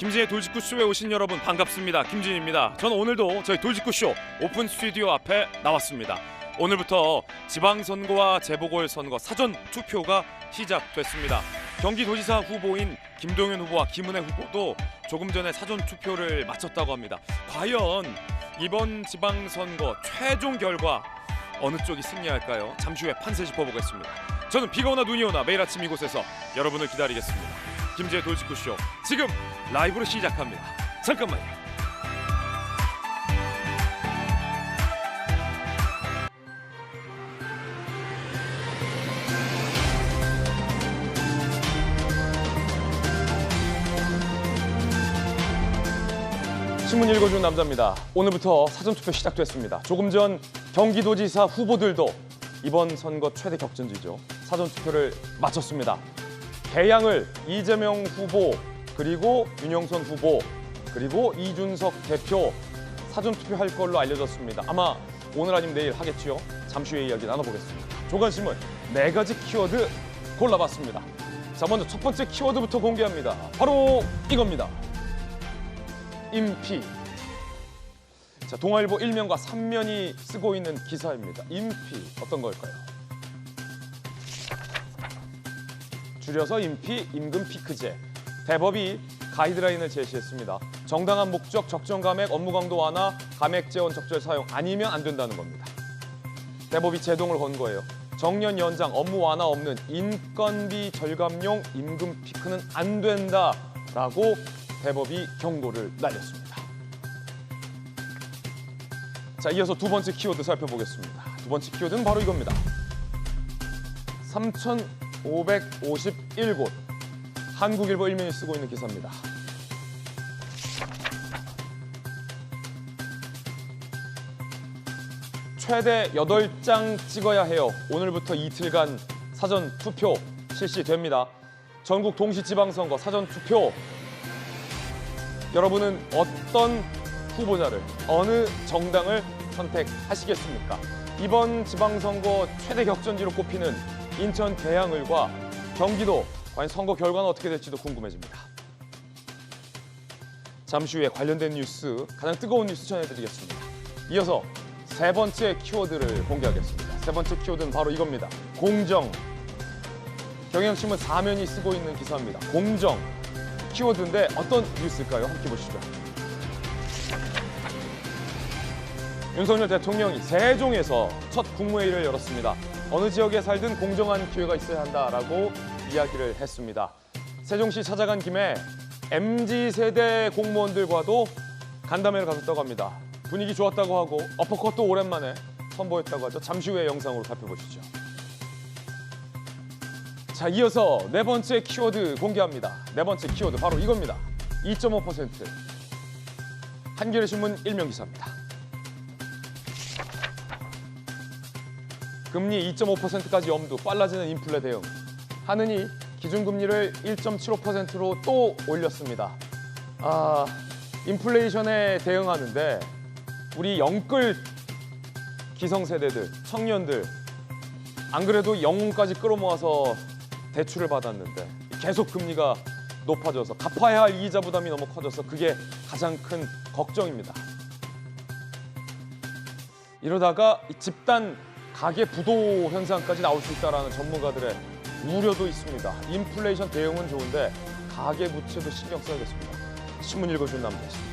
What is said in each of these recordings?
김진의 돌직구쇼에 오신 여러분 반갑습니다. 김진입니다. 저는 오늘도 저희 돌직구쇼 오픈 스튜디오 앞에 나왔습니다. 오늘부터 지방선거와 재보궐선거 사전 투표가 시작됐습니다. 경기도지사 후보인 김동연 후보와 김은혜 후보도 조금 전에 사전 투표를 마쳤다고 합니다. 과연 이번 지방선거 최종 결과 어느 쪽이 승리할까요? 잠시 후에 판세 짚어보겠습니다. 저는 비가 오나 눈이 오나 매일 아침 이곳에서 여러분을 기다리겠습니다. 김지의 돌직구쇼 지금 라이브로 시작합니다. 잠깐만요. 신문 읽어주는 남자입니다. 오늘부터 사전투표 시작됐습니다. 조금 전 경기도지사 후보들도 이번 선거 최대 격전지죠. 사전투표를 마쳤습니다. 개양을 이재명 후보, 그리고 윤영선 후보, 그리고 이준석 대표 사전투표할 걸로 알려졌습니다. 아마 오늘 아니면 내일 하겠지요. 잠시 후에 이야기 나눠보겠습니다. 조간신문 4가지 키워드 골라봤습니다. 자, 먼저 첫 번째 키워드부터 공개합니다. 바로 이겁니다. 인피. 자, 동아일보 1면과 3면이 쓰고 있는 기사입니다. 인피 어떤 걸까요? 줄여서 인피, 임금 피크제. 대법이 가이드라인을 제시했습니다. 정당한 목적, 적정 감액, 업무 강도 완화, 감액 재원 적절 사용 아니면 안 된다는 겁니다. 대법이 제동을 건 거예요. 정년 연장, 업무 완화 없는 인건비 절감용 임금 피크는 안 된다라고 대법이 경고를 날렸습니다. 자, 이어서 두 번째 키워드 살펴보겠습니다. 두 번째 키워드는 바로 이겁니다. 3,551곳. 한국일보 1면이 쓰고 있는 기사입니다. 최대 8장 찍어야 해요. 오늘부터 이틀간 사전 투표 실시됩니다. 전국 동시지방선거 사전 투표. 여러분은 어떤 후보자를, 어느 정당을 선택하시겠습니까? 이번 지방선거 최대 격전지로 꼽히는 인천 개양을과 경기도, 과연 선거 결과는 어떻게 될지도 궁금해집니다. 잠시 후에 관련된 뉴스, 가장 뜨거운 뉴스 전해드리겠습니다. 이어서 세 번째 키워드를 공개하겠습니다. 세 번째 키워드는 바로 이겁니다. 공정. 경향신문 4면이 쓰고 있는 기사입니다. 공정. 키워드인데 어떤 뉴스일까요? 함께 보시죠. 윤석열 대통령이 세종에서 첫 국무회의를 열었습니다. 어느 지역에 살든 공정한 기회가 있어야 한다라고 이야기를 했습니다. 세종시 찾아간 김에 MZ세대 공무원들과도 간담회를 가졌다고 합니다. 분위기 좋았다고 하고 어퍼컷도 오랜만에 선보였다고 하죠. 잠시 후에 영상으로 살펴보시죠. 자, 이어서 네 번째 키워드 공개합니다. 네 번째 키워드 바로 이겁니다. 2.5%. 한겨레신문 1면 기사입니다. 금리 2.5%까지 염두, 빨라지는 인플레 대응. 하느니 기준금리를 1.75%로 또 올렸습니다. 인플레이션에 대응하는데 우리 영끌 기성세대들, 청년들 안 그래도 영혼까지 끌어모아서 대출을 받았는데 계속 금리가 높아져서 갚아야 할 이자 부담이 너무 커져서 그게 가장 큰 걱정입니다. 이러다가 집단 가계 부도 현상까지 나올 수 있다는 전문가들의 우려도 있습니다. 인플레이션 대응은 좋은데 가계 부채도 신경 써야겠습니다. 신문 읽어주는 남자였습니다.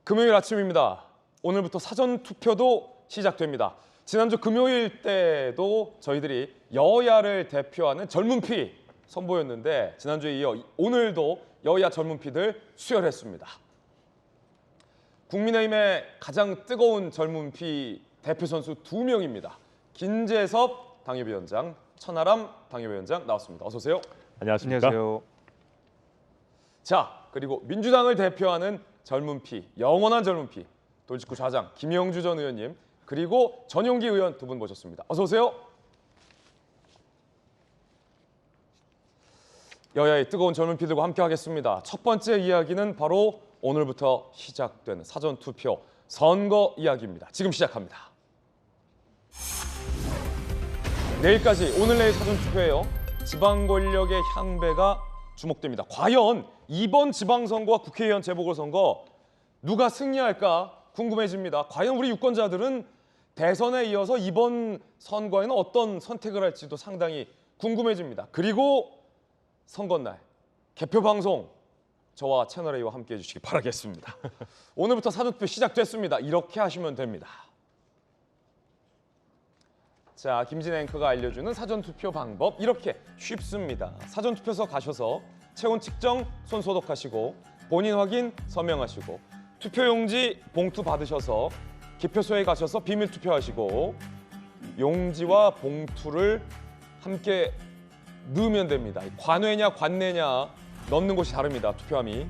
금요일 아침입니다. 오늘부터 사전 투표도 시작됩니다. 지난주 금요일 때도 저희들이 여야를 대표하는 젊은피 선보였는데 지난주에 이어 오늘도 여야 젊은피들 수혈했습니다. 국민의힘의 가장 뜨거운 젊은피 대표 선수 2명입니다. 김재섭 당협위원장, 천하람 당협위원장 나왔습니다. 어서 오세요. 안녕하십니까? 안녕하세요. 자, 그리고 민주당을 대표하는 젊은피, 영원한 젊은피, 돌직구 좌장 김영주 전 의원님, 그리고 전용기 의원 두 분 모셨습니다. 어서 오세요. 여야의 뜨거운 젊은피들과 함께 하겠습니다. 첫 번째 이야기는 바로 오늘부터 시작되는 사전투표 선거 이야기입니다. 지금 시작합니다. 내일까지 오늘 내일 사전투표예요. 지방 권력의 향배가 주목됩니다. 과연 이번 지방선거와 국회의원 재보궐선거 누가 승리할까 궁금해집니다. 과연 우리 유권자들은 대선에 이어서 이번 선거에는 어떤 선택을 할지도 상당히 궁금해집니다. 그리고 선거날 개표방송 저와 채널A와 함께해 주시기 바라겠습니다. 오늘부터 사전투표 시작됐습니다. 이렇게 하시면 됩니다. 자, 김진 앵커가 알려주는 사전투표 방법 이렇게 쉽습니다. 사전투표소 가셔서 체온 측정, 손 소독하시고 본인 확인, 서명하시고 투표용지 봉투 받으셔서 기표소에 가셔서 비밀 투표하시고 용지와 봉투를 함께 넣으면 됩니다. 관외냐 관내냐 넣는 곳이 다릅니다. 투표함이.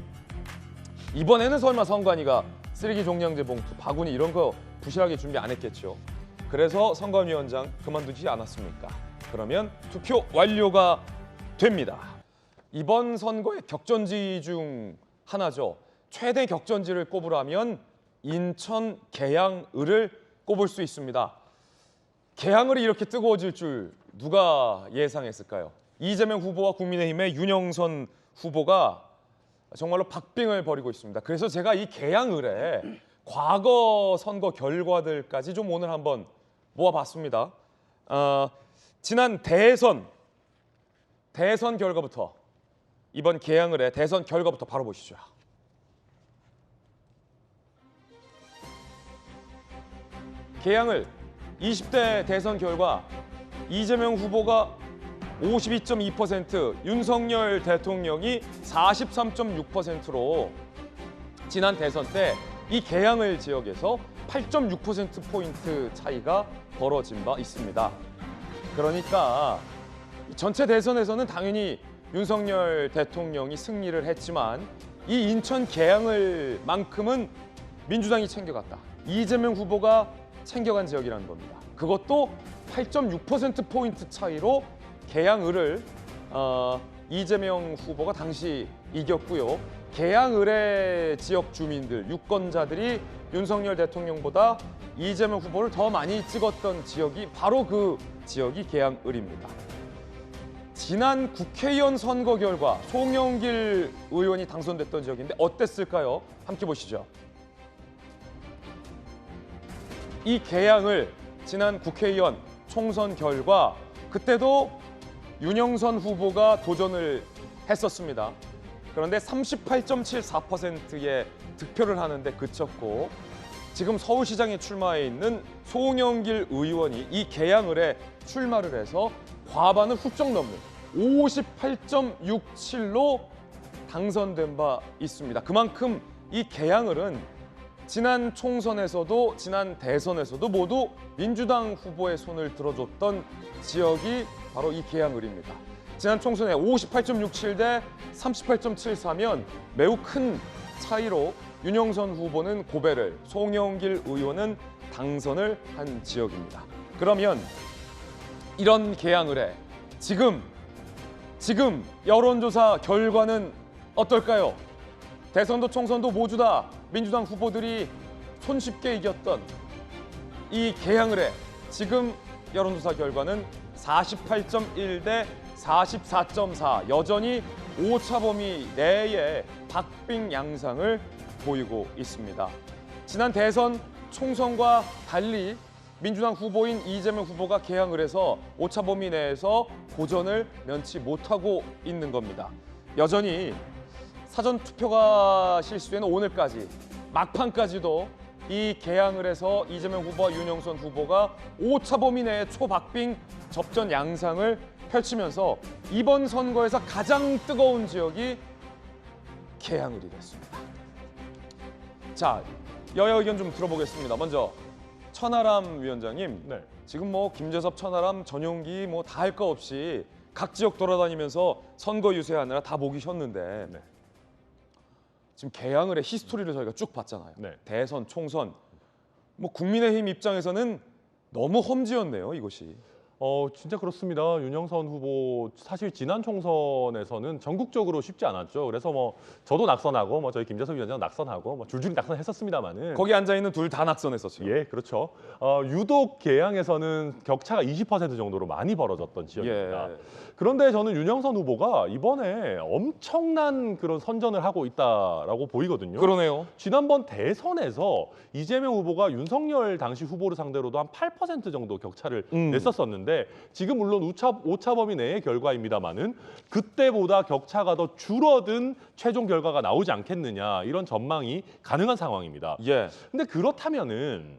이번에는 설마 선관위가 쓰레기 종량제 봉투, 바구니 이런 거 부실하게 준비 안 했겠죠. 그래서 선관위원장 그만두지 않았습니까? 그러면 투표 완료가 됩니다. 이번 선거의 격전지 중 하나죠. 최대 격전지를 꼽으라면 인천 계양을을 꼽을 수 있습니다. 계양을이 이렇게 뜨거워질 줄 누가 예상했을까요? 이재명 후보와 국민의힘의 윤영선 후보가 정말로 박빙을 벌이고 있습니다. 그래서 제가 이 계양을에 과거 선거 결과들까지 좀 오늘 한번 모아봤습니다. 지난 대선 결과부터 이번 계양을의 대선 결과부터 바로 보시죠. 계양을 20대 대선 결과 이재명 후보가 52.2%, 윤석열 대통령이 43.6%로 지난 대선 때 이 계양을 지역에서 8.6%포인트 차이가 벌어진 바 있습니다. 그러니까 전체 대선에서는 당연히 윤석열 대통령이 승리를 했지만 이 인천 계양을만큼은 민주당이 챙겨갔다. 이재명 후보가 챙겨간 지역이라는 겁니다. 그것도 8.6%포인트 차이로 계양을을 이재명 후보가 당시 이겼고요. 계양을의 지역 주민들, 유권자들이 윤석열 대통령보다 이재명 후보를 더 많이 찍었던 지역이 바로 그 지역이 계양을입니다. 지난 국회의원 선거 결과 송영길 의원이 당선됐던 지역인데 어땠을까요? 함께 보시죠. 이 계양을 지난 국회의원 총선 결과 그때도 윤영선 후보가 도전을 했었습니다. 그런데 38.74%의 득표를 하는데 그쳤고 지금 서울시장에 출마해 있는 송영길 의원이 이 계양을에 출마를 해서 과반을 훌쩍 넘는 58.67로 당선된 바 있습니다. 그만큼 이 계양을은 지난 총선에서도 지난 대선에서도 모두 민주당 후보의 손을 들어줬던 지역이 바로 이 계양을입니다. 지난 총선에 58.67 대 38.74면 매우 큰 차이로 윤영선 후보는 고배를, 송영길 의원은 당선을 한 지역입니다. 그러면 이런 계양을에 지금 여론조사 결과는 어떨까요? 대선도 총선도 모두 다 민주당 후보들이 손쉽게 이겼던 이 계양을에 지금 여론조사 결과는 48.1 대 44.4 여전히 오차 범위 내에 박빙 양상을 보이고 있습니다. 지난 대선 총선과 달리 민주당 후보인 이재명 후보가 계양을에서 오차 범위 내에서 고전을 면치 못하고 있는 겁니다. 여전히 사전투표가 실시되는 오늘까지 막판까지도 이 계양을에서 이재명 후보와 윤영선 후보가 오차 범위 내의 초박빙 접전 양상을 펼치면서 이번 선거에서 가장 뜨거운 지역이 계양을이 됐습니다. 자, 여야 의견 좀 들어보겠습니다. 먼저 천하람 위원장님, 네. 지금 뭐 김재섭, 천하람, 전용기 뭐 다 할 거 없이 각 지역 돌아다니면서 선거 유세하느라 다 목이 쉬었는데 네. 지금 계양을의 히스토리를 저희가 쭉 봤잖아요. 네. 대선, 총선. 뭐 국민의힘 입장에서는 너무 험지였네요, 이것이. 진짜 그렇습니다. 윤영선 후보 사실 지난 총선에서는 전국적으로 쉽지 않았죠. 그래서 뭐 저도 낙선하고 뭐 저희 김재섭 위원장 낙선하고 뭐 줄줄이 낙선했었습니다만은 거기 앉아 있는 둘 다 낙선했었죠. 예, 그렇죠. 유독 개항에서는 격차가 20% 정도로 많이 벌어졌던 지역입니다. 예. 그런데 저는 윤영선 후보가 이번에 엄청난 그런 선전을 하고 있다라고 보이거든요. 그러네요. 지난번 대선에서 이재명 후보가 윤석열 당시 후보를 상대로도 한 8% 정도 격차를 냈었었는데 지금 물론 오차 범위 내의 결과입니다만은 그때보다 격차가 더 줄어든 최종 결과가 나오지 않겠느냐 이런 전망이 가능한 상황입니다. 예. 근데 그렇다면은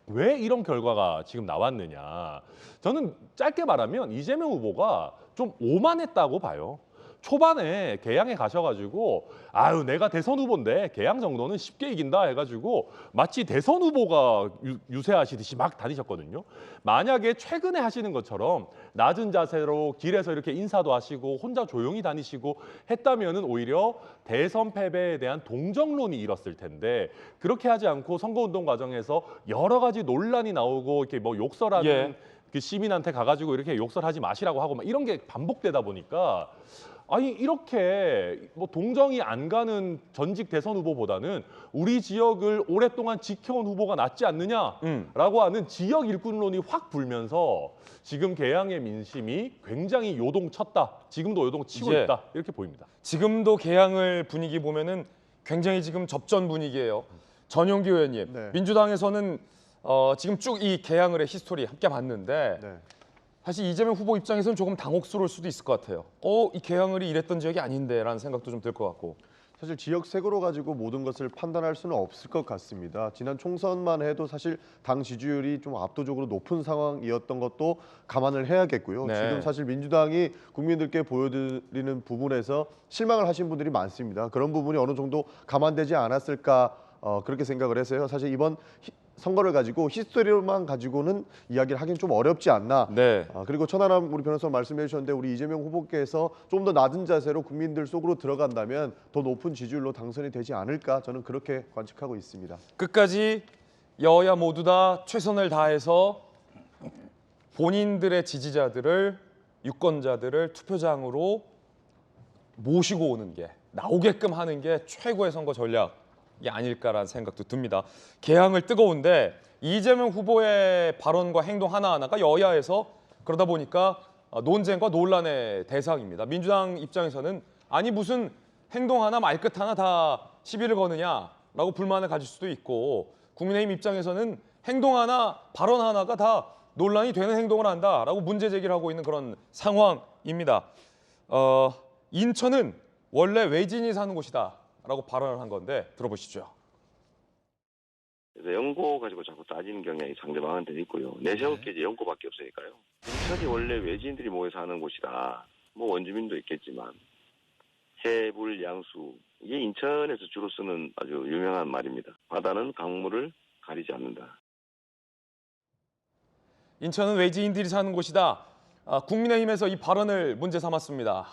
왜 이런 결과가 지금 나왔느냐? 저는 짧게 말하면 이재명 후보가 좀 오만했다고 봐요. 초반에 개항에 가셔가지고 아유 내가 대선 후보인데 개항 정도는 쉽게 이긴다 해가지고 마치 대선 후보가 유세하시듯이 막 다니셨거든요. 만약에 최근에 하시는 것처럼 낮은 자세로 길에서 이렇게 인사도 하시고 혼자 조용히 다니시고 했다면은 오히려 대선 패배에 대한 동정론이 일었을 텐데 그렇게 하지 않고 선거운동 과정에서 여러 가지 논란이 나오고 이렇게 뭐 욕설하는 예. 그 시민한테 가가지고 이렇게 욕설하지 마시라고 하고 막 이런 게 반복되다 보니까 아니 이렇게 뭐 동정이 안 가는 전직 대선 후보보다는 우리 지역을 오랫동안 지켜온 후보가 낫지 않느냐라고 하는 지역 일꾼론이 확 불면서 지금 개항의 민심이 굉장히 요동쳤다. 지금도 요동치고 예. 있다. 이렇게 보입니다. 지금도 개항을 분위기 보면은 굉장히 지금 접전 분위기예요. 전용기 의원님, 네. 민주당에서는 지금 쭉 이 개항을의 히스토리 함께 봤는데 네. 사실 이재명 후보 입장에서는 조금 당혹스러울 수도 있을 것 같아요. 이 개항을이 이랬던 지역이 아닌데라는 생각도 좀 들 것 같고. 사실 지역색으로 가지고 모든 것을 판단할 수는 없을 것 같습니다. 지난 총선만 해도 사실 당 지지율이 좀 압도적으로 높은 상황이었던 것도 감안을 해야겠고요. 네. 지금 사실 민주당이 국민들께 보여드리는 부분에서 실망을 하신 분들이 많습니다. 그런 부분이 어느 정도 감안되지 않았을까 그렇게 생각을 해서요. 사실 이번 선거를 가지고 히스토리로만 가지고는 이야기를 하긴 좀 어렵지 않나. 네. 그리고 천하람 우리 변호사 말씀해 주셨는데 우리 이재명 후보께서 좀 더 낮은 자세로 국민들 속으로 들어간다면 더 높은 지지율로 당선이 되지 않을까 저는 그렇게 관측하고 있습니다. 끝까지 여야 모두 다 최선을 다해서 본인들의 지지자들을 유권자들을 투표장으로 모시고 오는 게 나오게끔 하는 게 최고의 선거 전략이 아닐까라는 생각도 듭니다. 개항을 뜨거운데 이재명 후보의 발언과 행동 하나하나가 여야에서 그러다 보니까 논쟁과 논란의 대상입니다. 민주당 입장에서는 아니 무슨 행동 하나 말끝 하나 다 시비를 거느냐라고 불만을 가질 수도 있고 국민의힘 입장에서는 행동 하나 발언 하나가 다 논란이 되는 행동을 한다라고 문제 제기를 하고 있는 그런 상황입니다. 인천은 원래 외지인이 사는 곳이다라고 발언을 한 건데 들어보시죠. 그래서 연고 가지고 자꾸 따지는 경향이 상대방한테 있고요. 내세울 게 이제 연고밖에 없으니까요. 인천이 원래 외지인들이 모여 사는 곳이다. 뭐 원주민도 있겠지만 해불 양수 이게 인천에서 주로 쓰는 아주 유명한 말입니다. 바다는 강물을 가리지 않는다. 인천은 외지인들이 사는 곳이다. 국민의힘에서 이 발언을 문제 삼았습니다.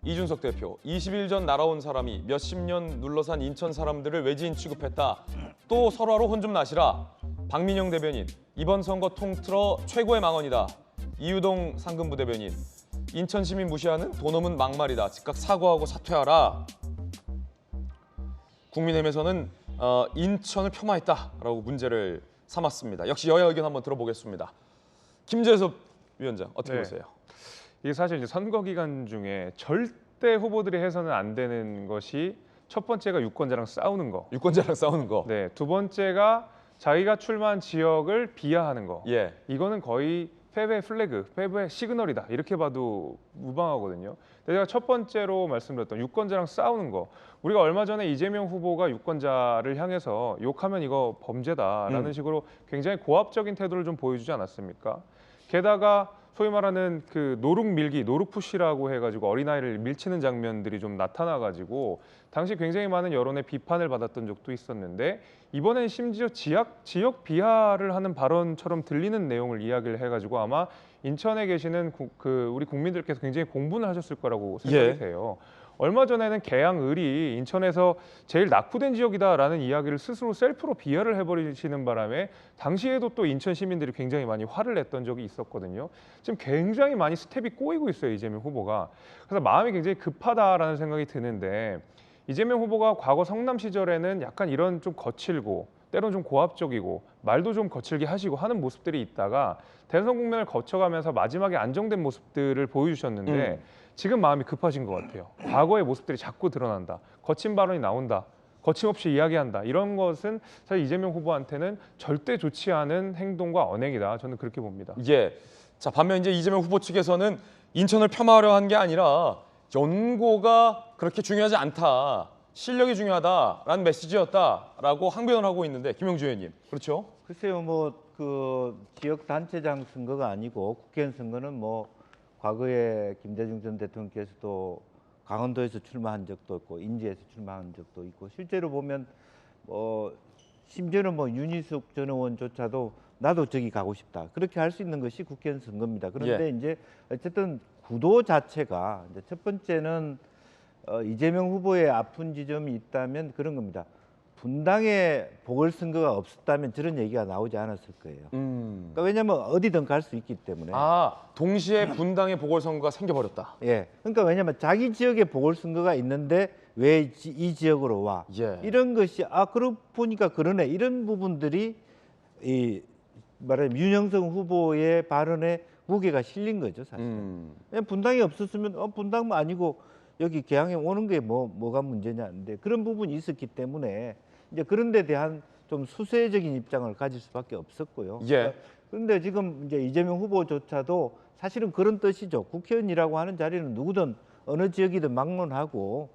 이준석 대표, 20일 전 날아온 사람이 몇십 년 눌러산 인천 사람들을 외지인 취급했다. 또 설화로 혼 좀 나시라. 박민영 대변인, 이번 선거 통틀어 최고의 망언이다. 이유동 상근부 대변인, 인천 시민 무시하는 돈 없는 막말이다. 즉각 사과하고 사퇴하라. 국민의힘에서는 인천을 폄하했다라고 문제를 삼았습니다. 역시 여야 의견 한번 들어보겠습니다. 김재섭 위원장 어떻게 보세요? 이게 사실 이제 선거 기간 중에 절대 후보들이 해서는 안 되는 것이 첫 번째가 유권자랑 싸우는 거. 유권자랑 싸우는 거. 네, 두 번째가 자기가 출마한 지역을 비하하는 거. 예. 이거는 거의 패배의 플래그, 패배의 시그널이다. 이렇게 봐도 무방하거든요. 근데 제가 첫 번째로 말씀드렸던 유권자랑 싸우는 거. 우리가 얼마 전에 이재명 후보가 유권자를 향해서 욕하면 이거 범죄다라는 식으로 굉장히 고압적인 태도를 좀 보여주지 않았습니까? 게다가 소위 말하는 그 노룩 밀기, 노룩 푸시라고 해가지고 어린아이를 밀치는 장면들이 좀 나타나가지고 당시 굉장히 많은 여론의 비판을 받았던 적도 있었는데 이번엔 심지어 지역 비하를 하는 발언처럼 들리는 내용을 이야기를 해가지고 아마 인천에 계시는 우리 국민들께서 굉장히 공분을 하셨을 거라고 생각이 돼요. 얼마 전에는 계양을이 인천에서 제일 낙후된 지역이다라는 이야기를 스스로 셀프로 비하를 해버리시는 바람에 당시에도 또 인천 시민들이 굉장히 많이 화를 냈던 적이 있었거든요. 지금 굉장히 많이 스텝이 꼬이고 있어요, 이재명 후보가. 그래서 마음이 굉장히 급하다라는 생각이 드는데 이재명 후보가 과거 성남 시절에는 약간 이런 좀 거칠고 때론 좀 고압적이고 말도 좀 거칠게 하시고 하는 모습들이 있다가 대선 국면을 거쳐가면서 마지막에 안정된 모습들을 보여주셨는데 지금 마음이 급하신 것 같아요. 과거의 모습들이 자꾸 드러난다. 거친 발언이 나온다. 거침없이 이야기한다. 이런 것은 사실 이재명 후보한테는 절대 좋지 않은 행동과 언행이다. 저는 그렇게 봅니다. 예. 자, 반면 이제 이재명 후보 측에서는 인천을 폄하하려 한 게 아니라 연고가 그렇게 중요하지 않다. 실력이 중요하다라는 메시지였다라고 항변을 하고 있는데 김영주 의원님. 그렇죠? 글쎄요, 뭐 그 지역 단체장 선거가 아니고 국회의원 선거는 뭐 과거에 김대중 전 대통령께서도 강원도에서 출마한 적도 있고 인제에서 출마한 적도 있고 실제로 보면 심지어는 뭐 윤희숙 전 의원조차도 나도 저기 가고 싶다 그렇게 할 수 있는 것이 국회의원 선거입니다. 그런데 이제 어쨌든 구도 자체가 이제 첫 번째는 이재명 후보의 아픈 지점이 있다면 그런 겁니다. 분당에 보궐선거가 없었다면 저런 얘기가 나오지 않았을 거예요. 그러니까 왜냐하면 어디든 갈 수 있기 때문에. 동시에 분당에 보궐선거가 생겨버렸다. 예. 그러니까 왜냐하면 자기 지역에 보궐선거가 있는데 왜 이 지역으로 와? 예. 이런 것이 그러고 보니까 그러네. 이런 부분들이 말하자면 윤영석 후보의 발언에 무게가 실린 거죠, 사실은. 분당이 없었으면 분당만 아니고 여기 계양에 오는 게 뭐가 문제냐는데 그런 부분이 있었기 때문에 이제 그런 데 대한 좀 수세적인 입장을 가질 수밖에 없었고요. 예. 그런데 지금 이제 이재명 후보조차도 사실은 그런 뜻이죠. 국회의원이라고 하는 자리는 누구든 어느 지역이든 막론하고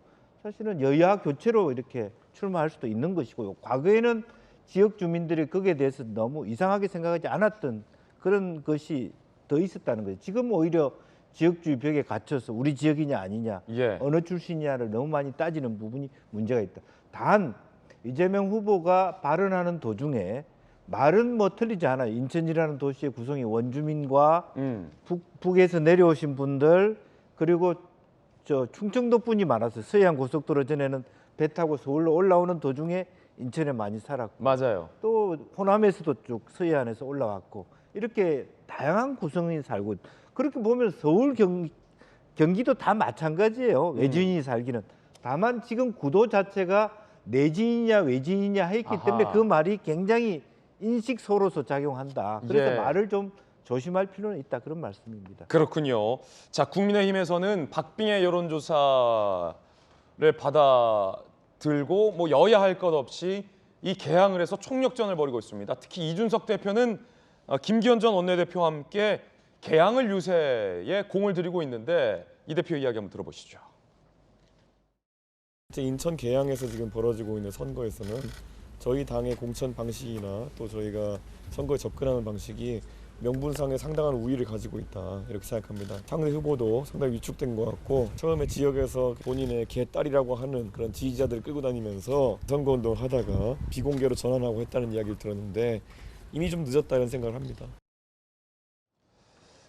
사실은 여야 교체로 이렇게 출마할 수도 있는 것이고요. 과거에는 지역 주민들이 거기에 대해서 너무 이상하게 생각하지 않았던 그런 것이 더 있었다는 거죠. 지금 오히려 지역주의 벽에 갇혀서 우리 지역이냐 아니냐, 어느 출신이냐를 너무 많이 따지는 부분이 문제가 있다. 단 이재명 후보가 발언하는 도중에 말은 뭐 틀리지 않아요. 인천이라는 도시의 구성이 원주민과 북에서 내려오신 분들 그리고 저 충청도 분이 많았어요. 서해안 고속도로 전에는 배 타고 서울로 올라오는 도중에 인천에 많이 살았고 맞아요. 또 호남에서도 쭉 서해안에서 올라왔고 이렇게 다양한 구성이 살고 그렇게 보면 서울 경기도 다 마찬가지예요. 외지인이 살기는. 다만 지금 구도 자체가 내지인이냐 외지인이냐 했기 때문에 그 말이 굉장히 인식소로서 작용한다. 그래서 말을 좀 조심할 필요는 있다. 그런 말씀입니다. 그렇군요. 자, 국민의힘에서는 박빙의 여론조사를 받아들고 뭐 여야 할 것 없이 이 개항을 해서 총력전을 벌이고 있습니다. 특히 이준석 대표는 김기현 전 원내대표와 함께 개항을 유세에 공을 들이고 있는데 이 대표 이야기 한번 들어보시죠. 인천 계양에서 지금 벌어지고 있는 선거에서는 저희 당의 공천 방식이나 또 저희가 선거에 접근하는 방식이 명분상의 상당한 우위를 가지고 있다 이렇게 생각합니다. 상대 후보도 상당히 위축된 것 같고 처음에 지역에서 본인의 개딸이라고 하는 그런 지지자들을 끌고 다니면서 선거운동을 하다가 비공개로 전환하고 했다는 이야기를 들었는데 이미 좀 늦었다 이런 생각을 합니다.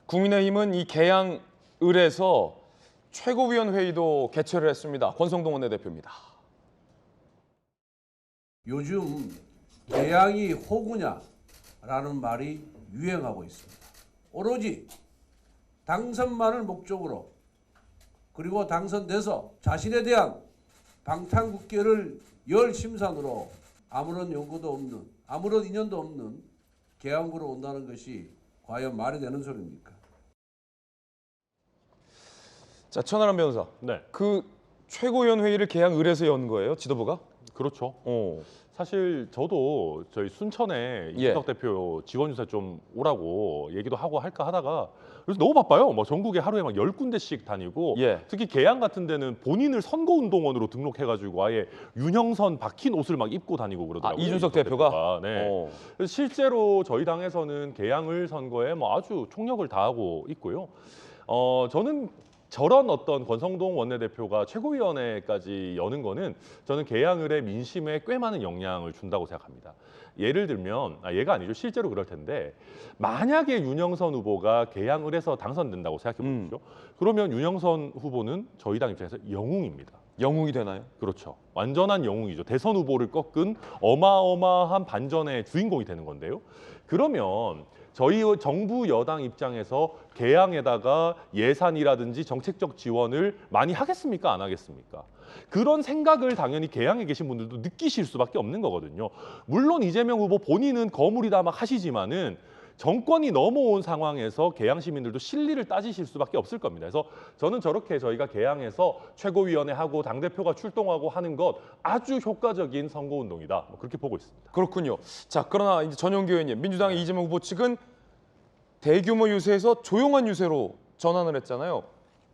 국민의힘은 이 개항을에서 최고위원회의도 개최를 했습니다. 권성동 원내대표입니다. 요즘 개항이 호구냐라는 말이 유행하고 있습니다. 오로지 당선만을 목적으로 그리고 당선돼서 자신에 대한 방탄국계를 열 심산으로 아무런 연고도 없는 아무런 인연도 없는 개항구로 온다는 것이 과연 말이 되는 소리입니까? 자, 천하람 변호사. 네. 그 최고위원회의를 개항을에서 연 거예요, 지도부가? 그렇죠. 사실 저도 저희 순천에 이준석 대표 지원 유세 좀 오라고 얘기도 하고 할까 하다가 그래서 너무 바빠요. 뭐 전국에 하루에 막 10군데씩 다니고 특히 계양 같은 데는 본인을 선거운동원으로 등록해가지고 아예 윤형선 박힌 옷을 막 입고 다니고 그러더라고요. 이준석 대표가? 네. 그래서 실제로 저희 당에서는 계양을 선거에 뭐 아주 총력을 다하고 있고요. 저는 저런 어떤 권성동 원내대표가 최고위원회까지 여는 거는 저는 개항을의 민심에 꽤 많은 영향을 준다고 생각합니다. 예를 들면, 얘가 아니죠. 실제로 그럴 텐데 만약에 윤영선 후보가 개항을해서 당선된다고 생각해 보십시오. 그러면 윤영선 후보는 저희 당 입장에서 영웅입니다. 영웅이 되나요? 그렇죠. 완전한 영웅이죠. 대선 후보를 꺾은 어마어마한 반전의 주인공이 되는 건데요. 그러면 저희 정부 여당 입장에서 개항에다가 예산이라든지 정책적 지원을 많이 하겠습니까? 안 하겠습니까? 그런 생각을 당연히 개항에 계신 분들도 느끼실 수밖에 없는 거거든요. 물론 이재명 후보 본인은 거물이다 막 하시지만은 정권이 넘어온 상황에서 개항 시민들도 실리를 따지실 수밖에 없을 겁니다. 그래서 저는 저렇게 저희가 개항에서 최고위원회 하고 당대표가 출동하고 하는 것 아주 효과적인 선거운동이다. 그렇게 보고 있습니다. 그렇군요. 자, 그러나 이제 전용기 의원님, 민주당의 이재명 후보 측은 대규모 유세에서 조용한 유세로 전환을 했잖아요.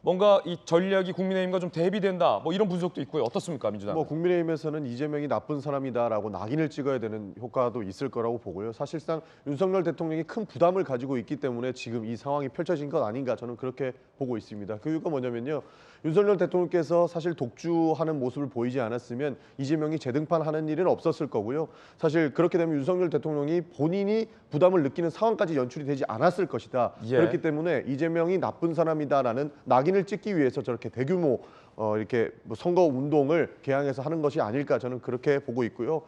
뭔가 이 전략이 국민의힘과 좀 대비된다. 뭐 이런 분석도 있고요. 어떻습니까, 민주당? 뭐 국민의힘에서는 이재명이 나쁜 사람이다라고 낙인을 찍어야 되는 효과도 있을 거라고 보고요. 사실상 윤석열 대통령이 큰 부담을 가지고 있기 때문에 지금 이 상황이 펼쳐진 것 아닌가 저는 그렇게 보고 있습니다. 그 이유가 뭐냐면요. 윤석열 대통령께서 사실 독주하는 모습을 보이지 않았으면 이재명이 재등판하는 일은 없었을 거고요. 사실 그렇게 되면 윤석열 대통령이 본인이 부담을 느끼는 상황까지 연출이 되지 않았을 것이다. 예. 그렇기 때문에 이재명이 나쁜 사람이다라는 낙인을 찍기 위해서 저렇게 대규모 이렇게 뭐 선거 운동을 개항해서 하는 것이 아닐까 저는 그렇게 보고 있고요.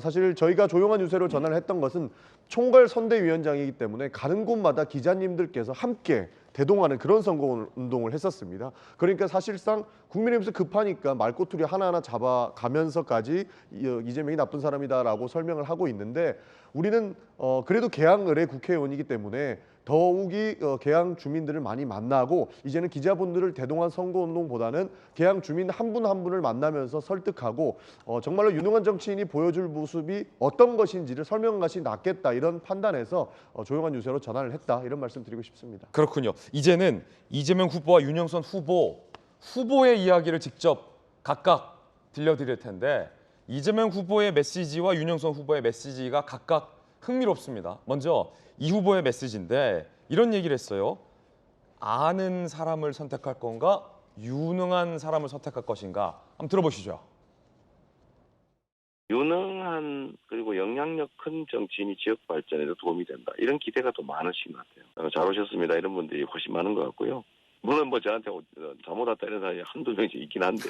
사실 저희가 조용한 유세로 전환을 했던 것은 총괄 선대위원장이기 때문에 가는 곳마다 기자님들께서 함께 대동하는 그런 선거 운동을 했었습니다. 그러니까 사실상 국민의힘에서 급하니까 말꼬투리 하나하나 잡아가면서까지 이재명이 나쁜 사람이다라고 설명을 하고 있는데 우리는 그래도 개항을의 국회의원이기 때문에 더욱이 개항 주민들을 많이 만나고 이제는 기자분들을 대동한 선거운동보다는 개항 주민 한 분 한 분을 만나면서 설득하고 정말로 유능한 정치인이 보여줄 모습이 어떤 것인지를 설명한 것이 낫겠다 이런 판단에서 조용한 유세로 전환을 했다 이런 말씀 드리고 싶습니다. 그렇군요. 이제는 이재명 후보와 윤영선 후보의 이야기를 직접 각각 들려드릴 텐데 이재명 후보의 메시지와 윤영선 후보의 메시지가 각각 흥미롭습니다. 먼저 이 후보의 메시지인데 이런 얘기를 했어요. 아는 사람을 선택할 건가? 유능한 사람을 선택할 것인가? 한번 들어보시죠. 유능한 그리고 영향력 큰 정치인이 지역 발전에도 도움이 된다. 이런 기대가 더 많으신 것 같아요. 잘 오셨습니다. 이런 분들이 훨씬 많은 것 같고요. 물론 뭐 저한테 잘못 왔다 이런 사람이 한두 명씩 있긴 한데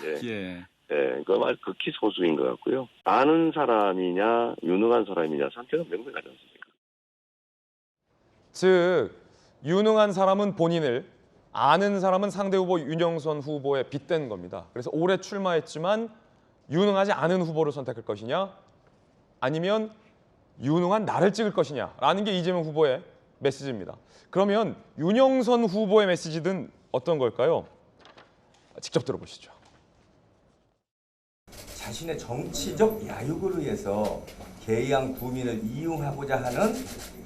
그 말 극히 소수인 것 같고요. 아는 사람이냐 유능한 사람이냐 선택은 명백하지 않습니까? 즉 유능한 사람은 본인을, 아는 사람은 상대 후보 윤영선 후보에 빗댄 겁니다. 그래서 올해 출마했지만 유능하지 않은 후보를 선택할 것이냐 아니면 유능한 나를 찍을 것이냐라는 게 이재명 후보의 메시지입니다. 그러면 윤영선 후보의 메시지는 어떤 걸까요? 직접 들어보시죠. 자신의 정치적 야욕을 위해서 개양 구민을 이용하고자 하는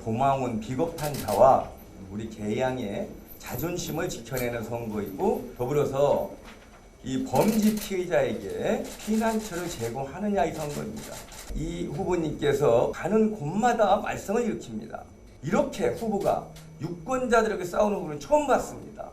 도망온 비겁한 자와 우리 개양의 자존심을 지켜내는 선거이고 더불어서 이 범죄 피의자에게 피난처를 제공하느냐 이 선거입니다. 이 후보님께서 가는 곳마다 말썽을 일으킵니다. 이렇게 후보가 유권자들에게 싸우는 후보는 처음 봤습니다.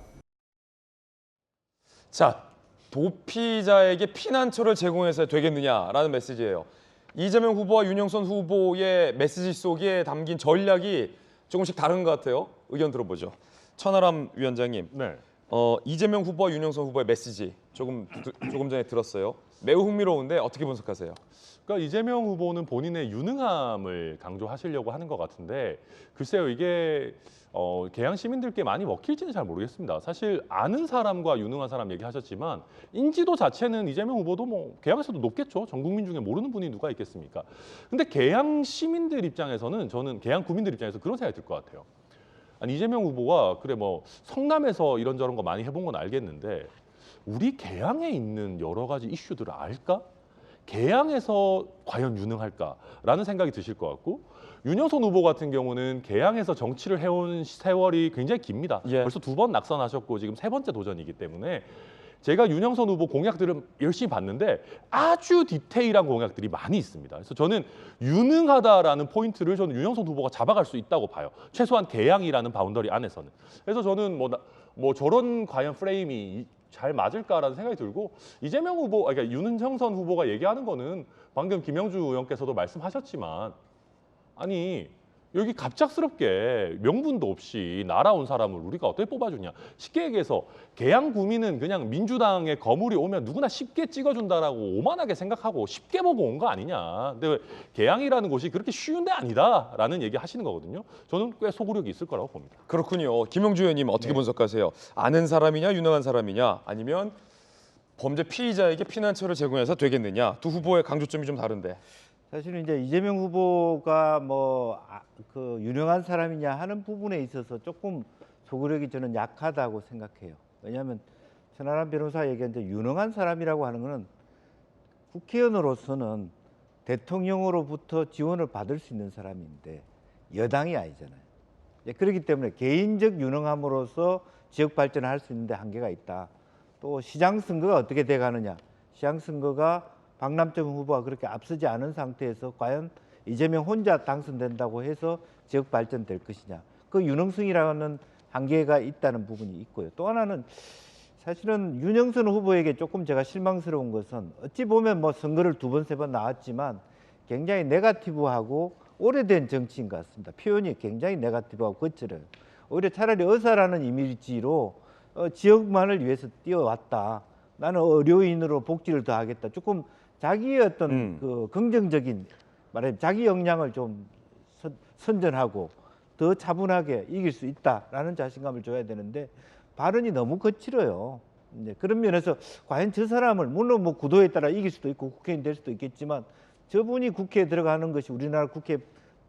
자, 도피자에게 피난처를 제공해서 되겠느냐라는 메시지예요. 이재명 후보와 윤영선 후보의 메시지 속에 담긴 전략이 조금씩 다른 것 같아요. 의견 들어보죠. 천하람 위원장님, 네. 이재명 후보와 윤영선 후보의 메시지 조금 전에 들었어요. 매우 흥미로운데 어떻게 분석하세요? 그러니까 이재명 후보는 본인의 유능함을 강조하시려고 하는 것 같은데 글쎄요 이게 개항 시민들께 많이 먹힐지는 잘 모르겠습니다. 사실 아는 사람과 유능한 사람 얘기하셨지만 인지도 자체는 이재명 후보도 뭐 개항에서도 높겠죠. 전 국민 중에 모르는 분이 누가 있겠습니까? 근데 개항 시민들 입장에서는 저는 개항 구민들 입장에서 그런 생각이 들 것 같아요. 아니 이재명 후보가 그래 뭐 성남에서 이런저런 거 많이 해본 건 알겠는데 우리 개항에 있는 여러 가지 이슈들을 알까? 개항에서 과연 유능할까라는 생각이 드실 것 같고 윤영선 후보 같은 경우는 개항에서 정치를 해온 세월이 굉장히 깁니다. 예. 벌써 2번 낙선하셨고 지금 3번째 도전이기 때문에 제가 윤영선 후보 공약들을 열심히 봤는데 아주 디테일한 공약들이 많이 있습니다. 그래서 저는 유능하다라는 포인트를 저는 윤영선 후보가 잡아갈 수 있다고 봐요. 최소한 개항이라는 바운더리 안에서는. 그래서 저는 뭐 저런 과연 프레임이 잘 맞을까라는 생각이 들고 이재명 후보, 그러니까 윤영선 후보가 얘기하는 거는 방금 김영주 의원께서도 말씀하셨지만 아니 여기 갑작스럽게 명분도 없이 날아온 사람을 우리가 어떻게 뽑아주냐. 쉽게 얘기해서 계양구민은 그냥 민주당의 거물이 오면 누구나 쉽게 찍어준다라고 오만하게 생각하고 쉽게 보고 온 거 아니냐. 근데 계양이라는 곳이 그렇게 쉬운 데 아니다라는 얘기 하시는 거거든요. 저는 꽤 소구력이 있을 거라고 봅니다. 그렇군요. 김영주 의원님 어떻게 분석하세요? 아는 사람이냐 유능한 사람이냐 아니면 범죄 피의자에게 피난처를 제공해서 되겠느냐. 두 후보의 강조점이 좀 다른데. 사실은 이제 이재명 후보가 그 유능한 사람이냐 하는 부분에 있어서 조금 소구력이 저는 약하다고 생각해요. 왜냐하면 천하람 변호사 얘기한 유능한 사람이라고 하는 것은 국회의원으로서는 대통령으로부터 지원을 받을 수 있는 사람인데 여당이 아니잖아요. 그렇기 때문에 개인적 유능함으로써 지역 발전을 할 수 있는데 한계가 있다. 또 시장 선거가 어떻게 돼가느냐. 시장 선거가 박남정 후보가 그렇게 앞서지 않은 상태에서 과연 이재명 혼자 당선된다고 해서 지역 발전될 것이냐. 그 유능성이라는 한계가 있다는 부분이 있고요. 또 하나는 사실은 윤영선 후보에게 조금 제가 실망스러운 것은 어찌 보면 뭐 선거를 2번, 3번 나왔지만 굉장히 네거티브하고 오래된 정치인 것 같습니다. 표현이 굉장히 네거티브하고 거칠어요. 오히려 차라리 의사라는 이미지로 지역만을 위해서 뛰어왔다. 나는 의료인으로 복지를 더하겠다. 조금 자기의 어떤 그 긍정적인 말하자면 자기 역량을 좀 선전하고 더 차분하게 이길 수 있다라는 자신감을 줘야 되는데 발언이 너무 거칠어요. 그런 면에서 과연 저 사람을 물론 뭐 구도에 따라 이길 수도 있고 국회의원 될 수도 있겠지만 저분이 국회에 들어가는 것이 우리나라 국회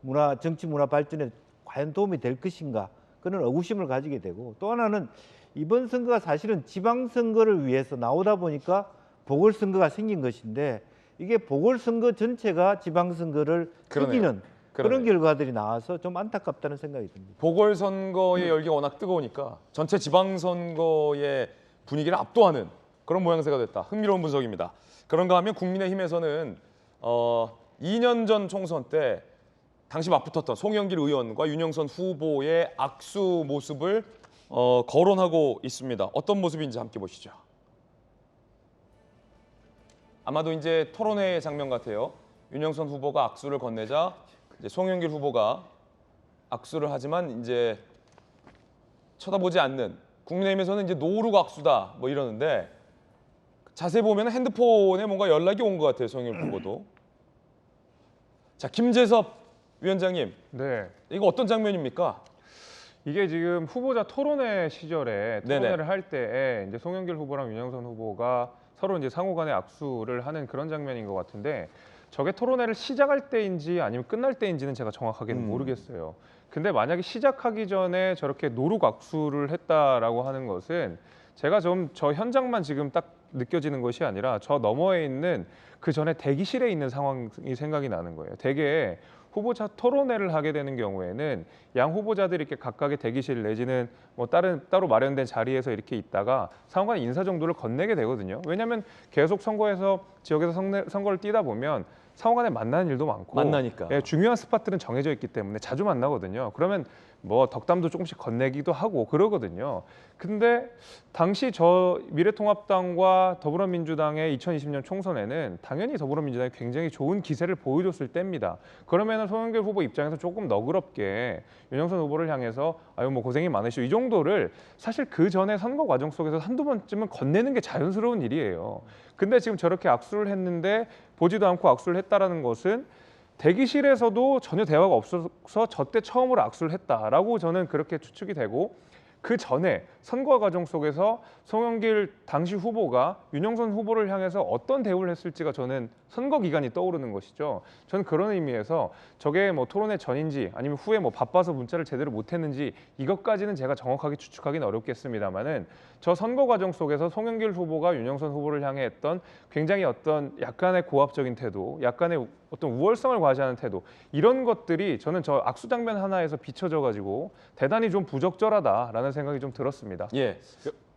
문화 정치 문화 발전에 과연 도움이 될 것인가 그런 의구심을 가지게 되고 또 하나는 이번 선거가 사실은 지방선거를 위해서 나오다 보니까 보궐선거가 생긴 것인데 이게 보궐선거 전체가 지방선거를 이기는 그런 결과들이 나와서 좀 안타깝다는 생각이 듭니다. 보궐선거의 열기가 워낙 뜨거우니까 전체 지방선거의 분위기를 압도하는 그런 모양새가 됐다. 흥미로운 분석입니다. 그런가 하면 국민의힘에서는 2년 전 총선 때 당시 맞붙었던 송영길 의원과 윤영선 후보의 악수 모습을 거론하고 있습니다. 어떤 모습인지 함께 보시죠. 아마도 이제 토론회 장면 같아요. 윤영선 후보가 악수를 건네자 이제 송영길 후보가 악수를 하지만 이제 쳐다보지 않는 국민의힘에서는 이제 노루가 악수다 뭐 이러는데 자세히 보면 핸드폰에 뭔가 연락이 온 것 같아요. 송영길 후보도. 자, 김재섭 위원장님. 네. 이거 어떤 장면입니까? 이게 지금 후보자 토론회 시절에 토론회를 할 때에 이제 송영길 후보랑 윤영선 후보가 서로 이제 상호간에 악수를 하는 그런 장면인 것 같은데 저게 토론회를 시작할 때인지 아니면 끝날 때인지는 제가 정확하게는 모르겠어요. 근데 만약에 시작하기 전에 저렇게 노룩 악수를 했다라고 하는 것은 제가 좀 저 현장만 지금 딱 느껴지는 것이 아니라 저 너머에 있는 그 전에 대기실에 있는 상황이 생각이 나는 거예요. 되게 후보자 토론회를 하게 되는 경우에는 양 후보자들이 이렇게 각각의 대기실 내지는 뭐 따로 마련된 자리에서 이렇게 있다가 상호간 인사 정도를 건네게 되거든요. 왜냐하면 계속 선거에서 지역에서 선거를 뛰다 보면 상호간에 만나는 일도 많고 만나니까. 예, 중요한 스팟들은 정해져 있기 때문에 자주 만나거든요. 그러면 뭐 덕담도 조금씩 건네기도 하고 그러거든요. 근데 당시 저 미래통합당과 더불어민주당의 2020년 총선에는 당연히 더불어민주당이 굉장히 좋은 기세를 보여줬을 때입니다. 그러면은 송영길 후보 입장에서 조금 너그럽게 윤영선 후보를 향해서 아유 뭐 고생이 많으시오 이 정도를 사실 그 전에 선거 과정 속에서 한두 번쯤은 건네는 게 자연스러운 일이에요. 근데 지금 저렇게 악수를 했는데 보지도 않고 악수를 했다라는 것은 대기실에서도 전혀 대화가 없어서 저 때 처음으로 악수를 했다라고 저는 그렇게 추측이 되고 그 전에 선거 과정 속에서 송영길 당시 후보가 윤영선 후보를 향해서 어떤 대우를 했을지가 저는 선거 기간이 떠오르는 것이죠. 저는 그런 의미에서 저게 뭐 토론회 전인지 아니면 후에 뭐 바빠서 문자를 제대로 못했는지 이것까지는 제가 정확하게 추측하기는 어렵겠습니다만은 저 선거 과정 속에서 송영길 후보가 윤영선 후보를 향해 했던 굉장히 어떤 약간의 고압적인 태도, 약간의 어떤 우월성을 과시하는 태도 이런 것들이 저는 저 악수 장면 하나에서 비춰져 가지고 대단히 좀 부적절하다라는 생각이 좀 들었습니다. 예.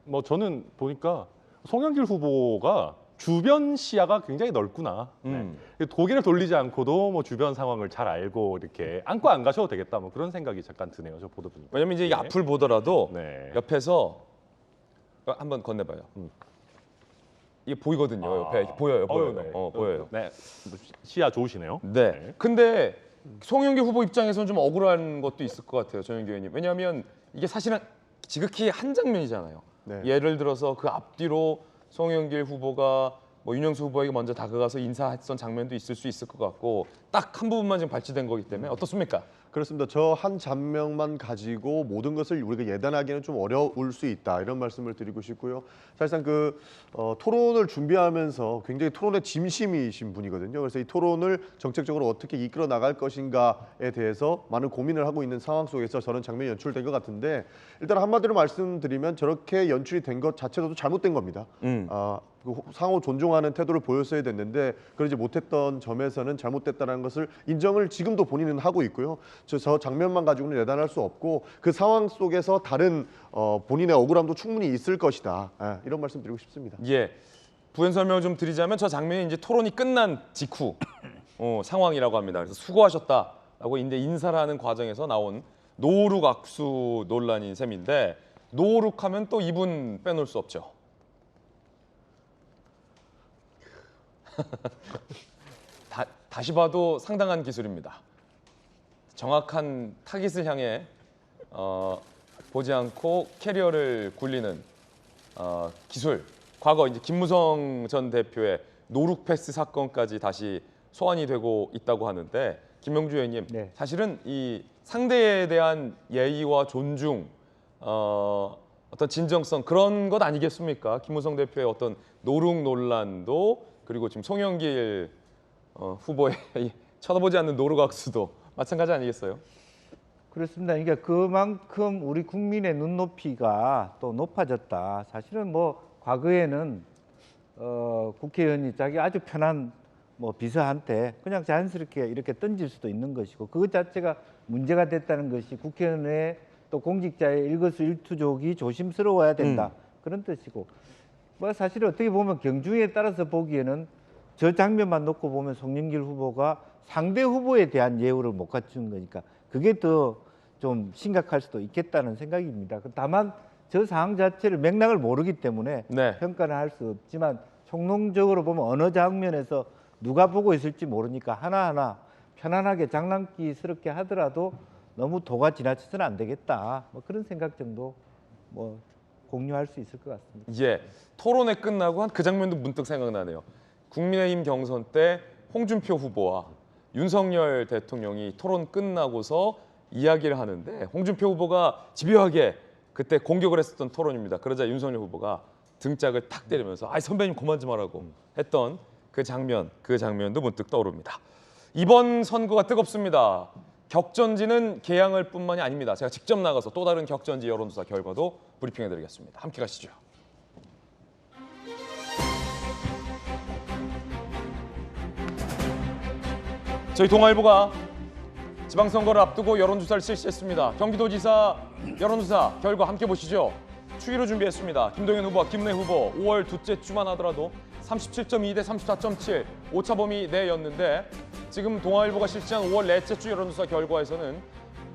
뭐 저는 보니까 송영길 후보가 주변 시야가 굉장히 넓구나. 네. 고개를 돌리지 않고도 뭐 주변 상황을 잘 알고 이렇게 안고 안 가셔도 되겠다. 뭐 그런 생각이 잠깐 드네요. 저 보다 보니까. 왜냐면 이제 이게 앞을 보더라도 네. 옆에서 한번 건네봐요. 이게 보이거든요. 옆에 이렇게 보여요. 네. 보여요. 네. 시야 좋으시네요. 네. 근데 송영길 후보 입장에서는 좀 억울한 것도 있을 것 같아요, 정영기 의원님. 왜냐하면 이게 사실은 지극히 한 장면이잖아요. 네. 예를 들어서 그 앞뒤로 송영길 후보가 뭐 윤영수 후보에게 먼저 다가가서 인사했던 장면도 있을 수 있을 것 같고 딱 한 부분만 지금 발치된 거기 때문에 어떻습니까? 그렇습니다. 저 한 장면만 가지고 모든 것을 우리가 예단하기는 좀 어려울 수 있다 이런 말씀을 드리고 싶고요. 사실상 그 토론을 준비하면서 굉장히 토론에 진심이신 분이거든요. 그래서 이 토론을 정책적으로 어떻게 이끌어 나갈 것인가에 대해서 많은 고민을 하고 있는 상황 속에서 저런 장면이 연출된 것 같은데 일단 한마디로 말씀드리면 저렇게 연출이 된 것 자체도 잘못된 겁니다. 상호 존중하는 태도를 보였어야 됐는데 그러지 못했던 점에서는 잘못됐다는 것을 인정을 지금도 본인은 하고 있고요. 저 장면만 가지고는 예단할 수 없고 그 상황 속에서 다른 본인의 억울함도 충분히 있을 것이다. 이런 말씀 드리고 싶습니다. 예. 부연 설명을 좀 드리자면 저 장면이 이제 토론이 끝난 직후 상황이라고 합니다. 그래서 수고하셨다라고 이제 인사를 하는 과정에서 나온 노룩 악수 논란인 셈인데 노룩하면 또 이분 빼놓을 수 없죠. 다시 봐도 상당한 기술입니다. 정확한 타깃을 향해 보지 않고 캐리어를 굴리는 기술. 과거 이제 김무성 전 대표의 노룩 패스 사건까지 다시 소환이 되고 있다고 하는데 김명주 의원님, 네. 사실은 이 상대에 대한 예의와 존중, 어떤 진정성 그런 것 아니겠습니까? 김무성 대표의 어떤 노룩 논란도 그리고 지금 송영길 후보의 쳐다보지 않는 노루각수도 마찬가지 아니겠어요? 그렇습니다. 그러니까 그만큼 우리 국민의 눈높이가 또 높아졌다. 사실은 뭐 과거에는 국회의원이 자기 아주 편한 뭐 비서한테 그냥 자연스럽게 이렇게 던질 수도 있는 것이고 그것 자체가 문제가 됐다는 것이 국회의원의 또 공직자의 일거수일투족이 조심스러워야 된다. 그런 뜻이고 뭐 사실 어떻게 보면 경중에 따라서 보기에는 저 장면만 놓고 보면 송영길 후보가 상대 후보에 대한 예우를 못 갖춘 거니까 그게 더 좀 심각할 수도 있겠다는 생각입니다. 다만 저 상황 자체를 맥락을 모르기 때문에 네. 평가는 할 수 없지만 총론적으로 보면 어느 장면에서 누가 보고 있을지 모르니까 하나하나 편안하게 장난기스럽게 하더라도 너무 도가 지나쳐서는 안 되겠다. 뭐 그런 생각 정도 뭐 공유할 수 있을 것 같습니다. 예, 토론회 끝나고 한 그 장면도 문득 생각나네요. 국민의힘 경선 때 홍준표 후보와 윤석열 대통령이 토론 끝나고서 이야기를 하는데 홍준표 후보가 집요하게 그때 공격을 했었던 토론입니다. 그러자 윤석열 후보가 등짝을 탁 때리면서 아이 선배님 그만 좀 하라고 했던 그 장면도 문득 떠오릅니다. 이번 선거가 뜨겁습니다. 격전지는 개항을 뿐만이 아닙니다. 제가 직접 나가서 또 다른 격전지 여론조사 결과도 브리핑해드리겠습니다. 함께 가시죠. 저희 동아일보가 지방선거를 앞두고 여론조사를 실시했습니다. 경기도지사 여론조사 결과 함께 보시죠. 추이로 준비했습니다. 김동연 후보와 김은혜 후보 5월 둘째 주만 하더라도 37.2 대 34.7 오차 범위 내였는데 지금 동아일보가 실시한 5월 넷째 주 여론조사 결과에서는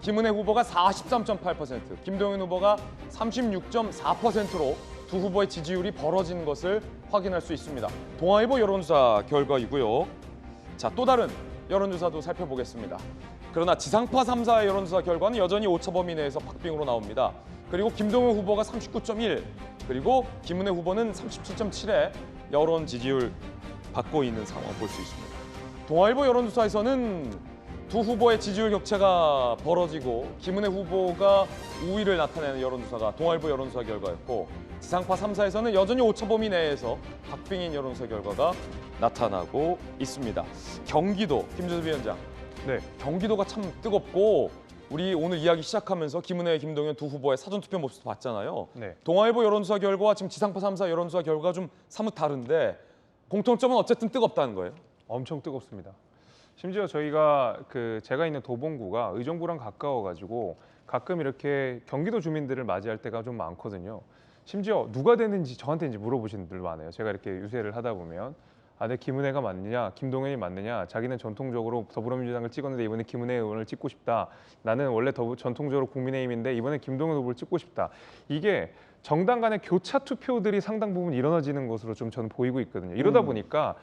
김은혜 후보가 43.8%, 김동연 후보가 36.4%로 두 후보의 지지율이 벌어진 것을 확인할 수 있습니다. 동아일보 여론조사 결과이고요. 자, 또 다른 여론조사도 살펴보겠습니다. 그러나 지상파 3사의 여론조사 결과는 여전히 오차 범위 내에서 박빙으로 나옵니다. 그리고 김동연 후보가 39.1, 그리고 김은혜 후보는 37.7의 여론 지지율 받고 있는 상황 볼 수 있습니다. 동아일보 여론조사에서는 두 후보의 지지율 격차가 벌어지고 김은혜 후보가 우위를 나타내는 여론조사가 동아일보 여론조사 결과였고 지상파 3사에서는 여전히 오차 범위 내에서 박빙인 여론조사 결과가 나타나고 있습니다. 경기도, 김준섭 위원장. 네. 경기도가 참 뜨겁고 우리 오늘 이야기 시작하면서 김은혜, 김동연 두 후보의 사전투표 모습도 봤잖아요. 네. 동아일보 여론조사 결과와 지금 지상파 3사 여론조사 결과가 좀 사뭇 다른데 공통점은 어쨌든 뜨겁다는 거예요. 엄청 뜨겁습니다. 심지어 저희가 제가 있는 도봉구가 의정부랑 가까워가지고 가끔 이렇게 경기도 주민들을 맞이할 때가 좀 많거든요. 심지어 누가 되는지 저한테 이제 물어보시는 분들 많아요. 제가 이렇게 유세를 하다 보면 내 김은혜가 맞느냐, 김동연이 맞느냐, 자기는 전통적으로 더불어민주당을 찍었는데 이번에 김은혜 의원을 찍고 싶다. 나는 원래 전통적으로 국민의힘인데 이번에 김동연 후보를 찍고 싶다. 이게 정당 간의 교차 투표들이 상당 부분 일어나지는 것으로 좀 저는 보이고 있거든요. 이러다 보니까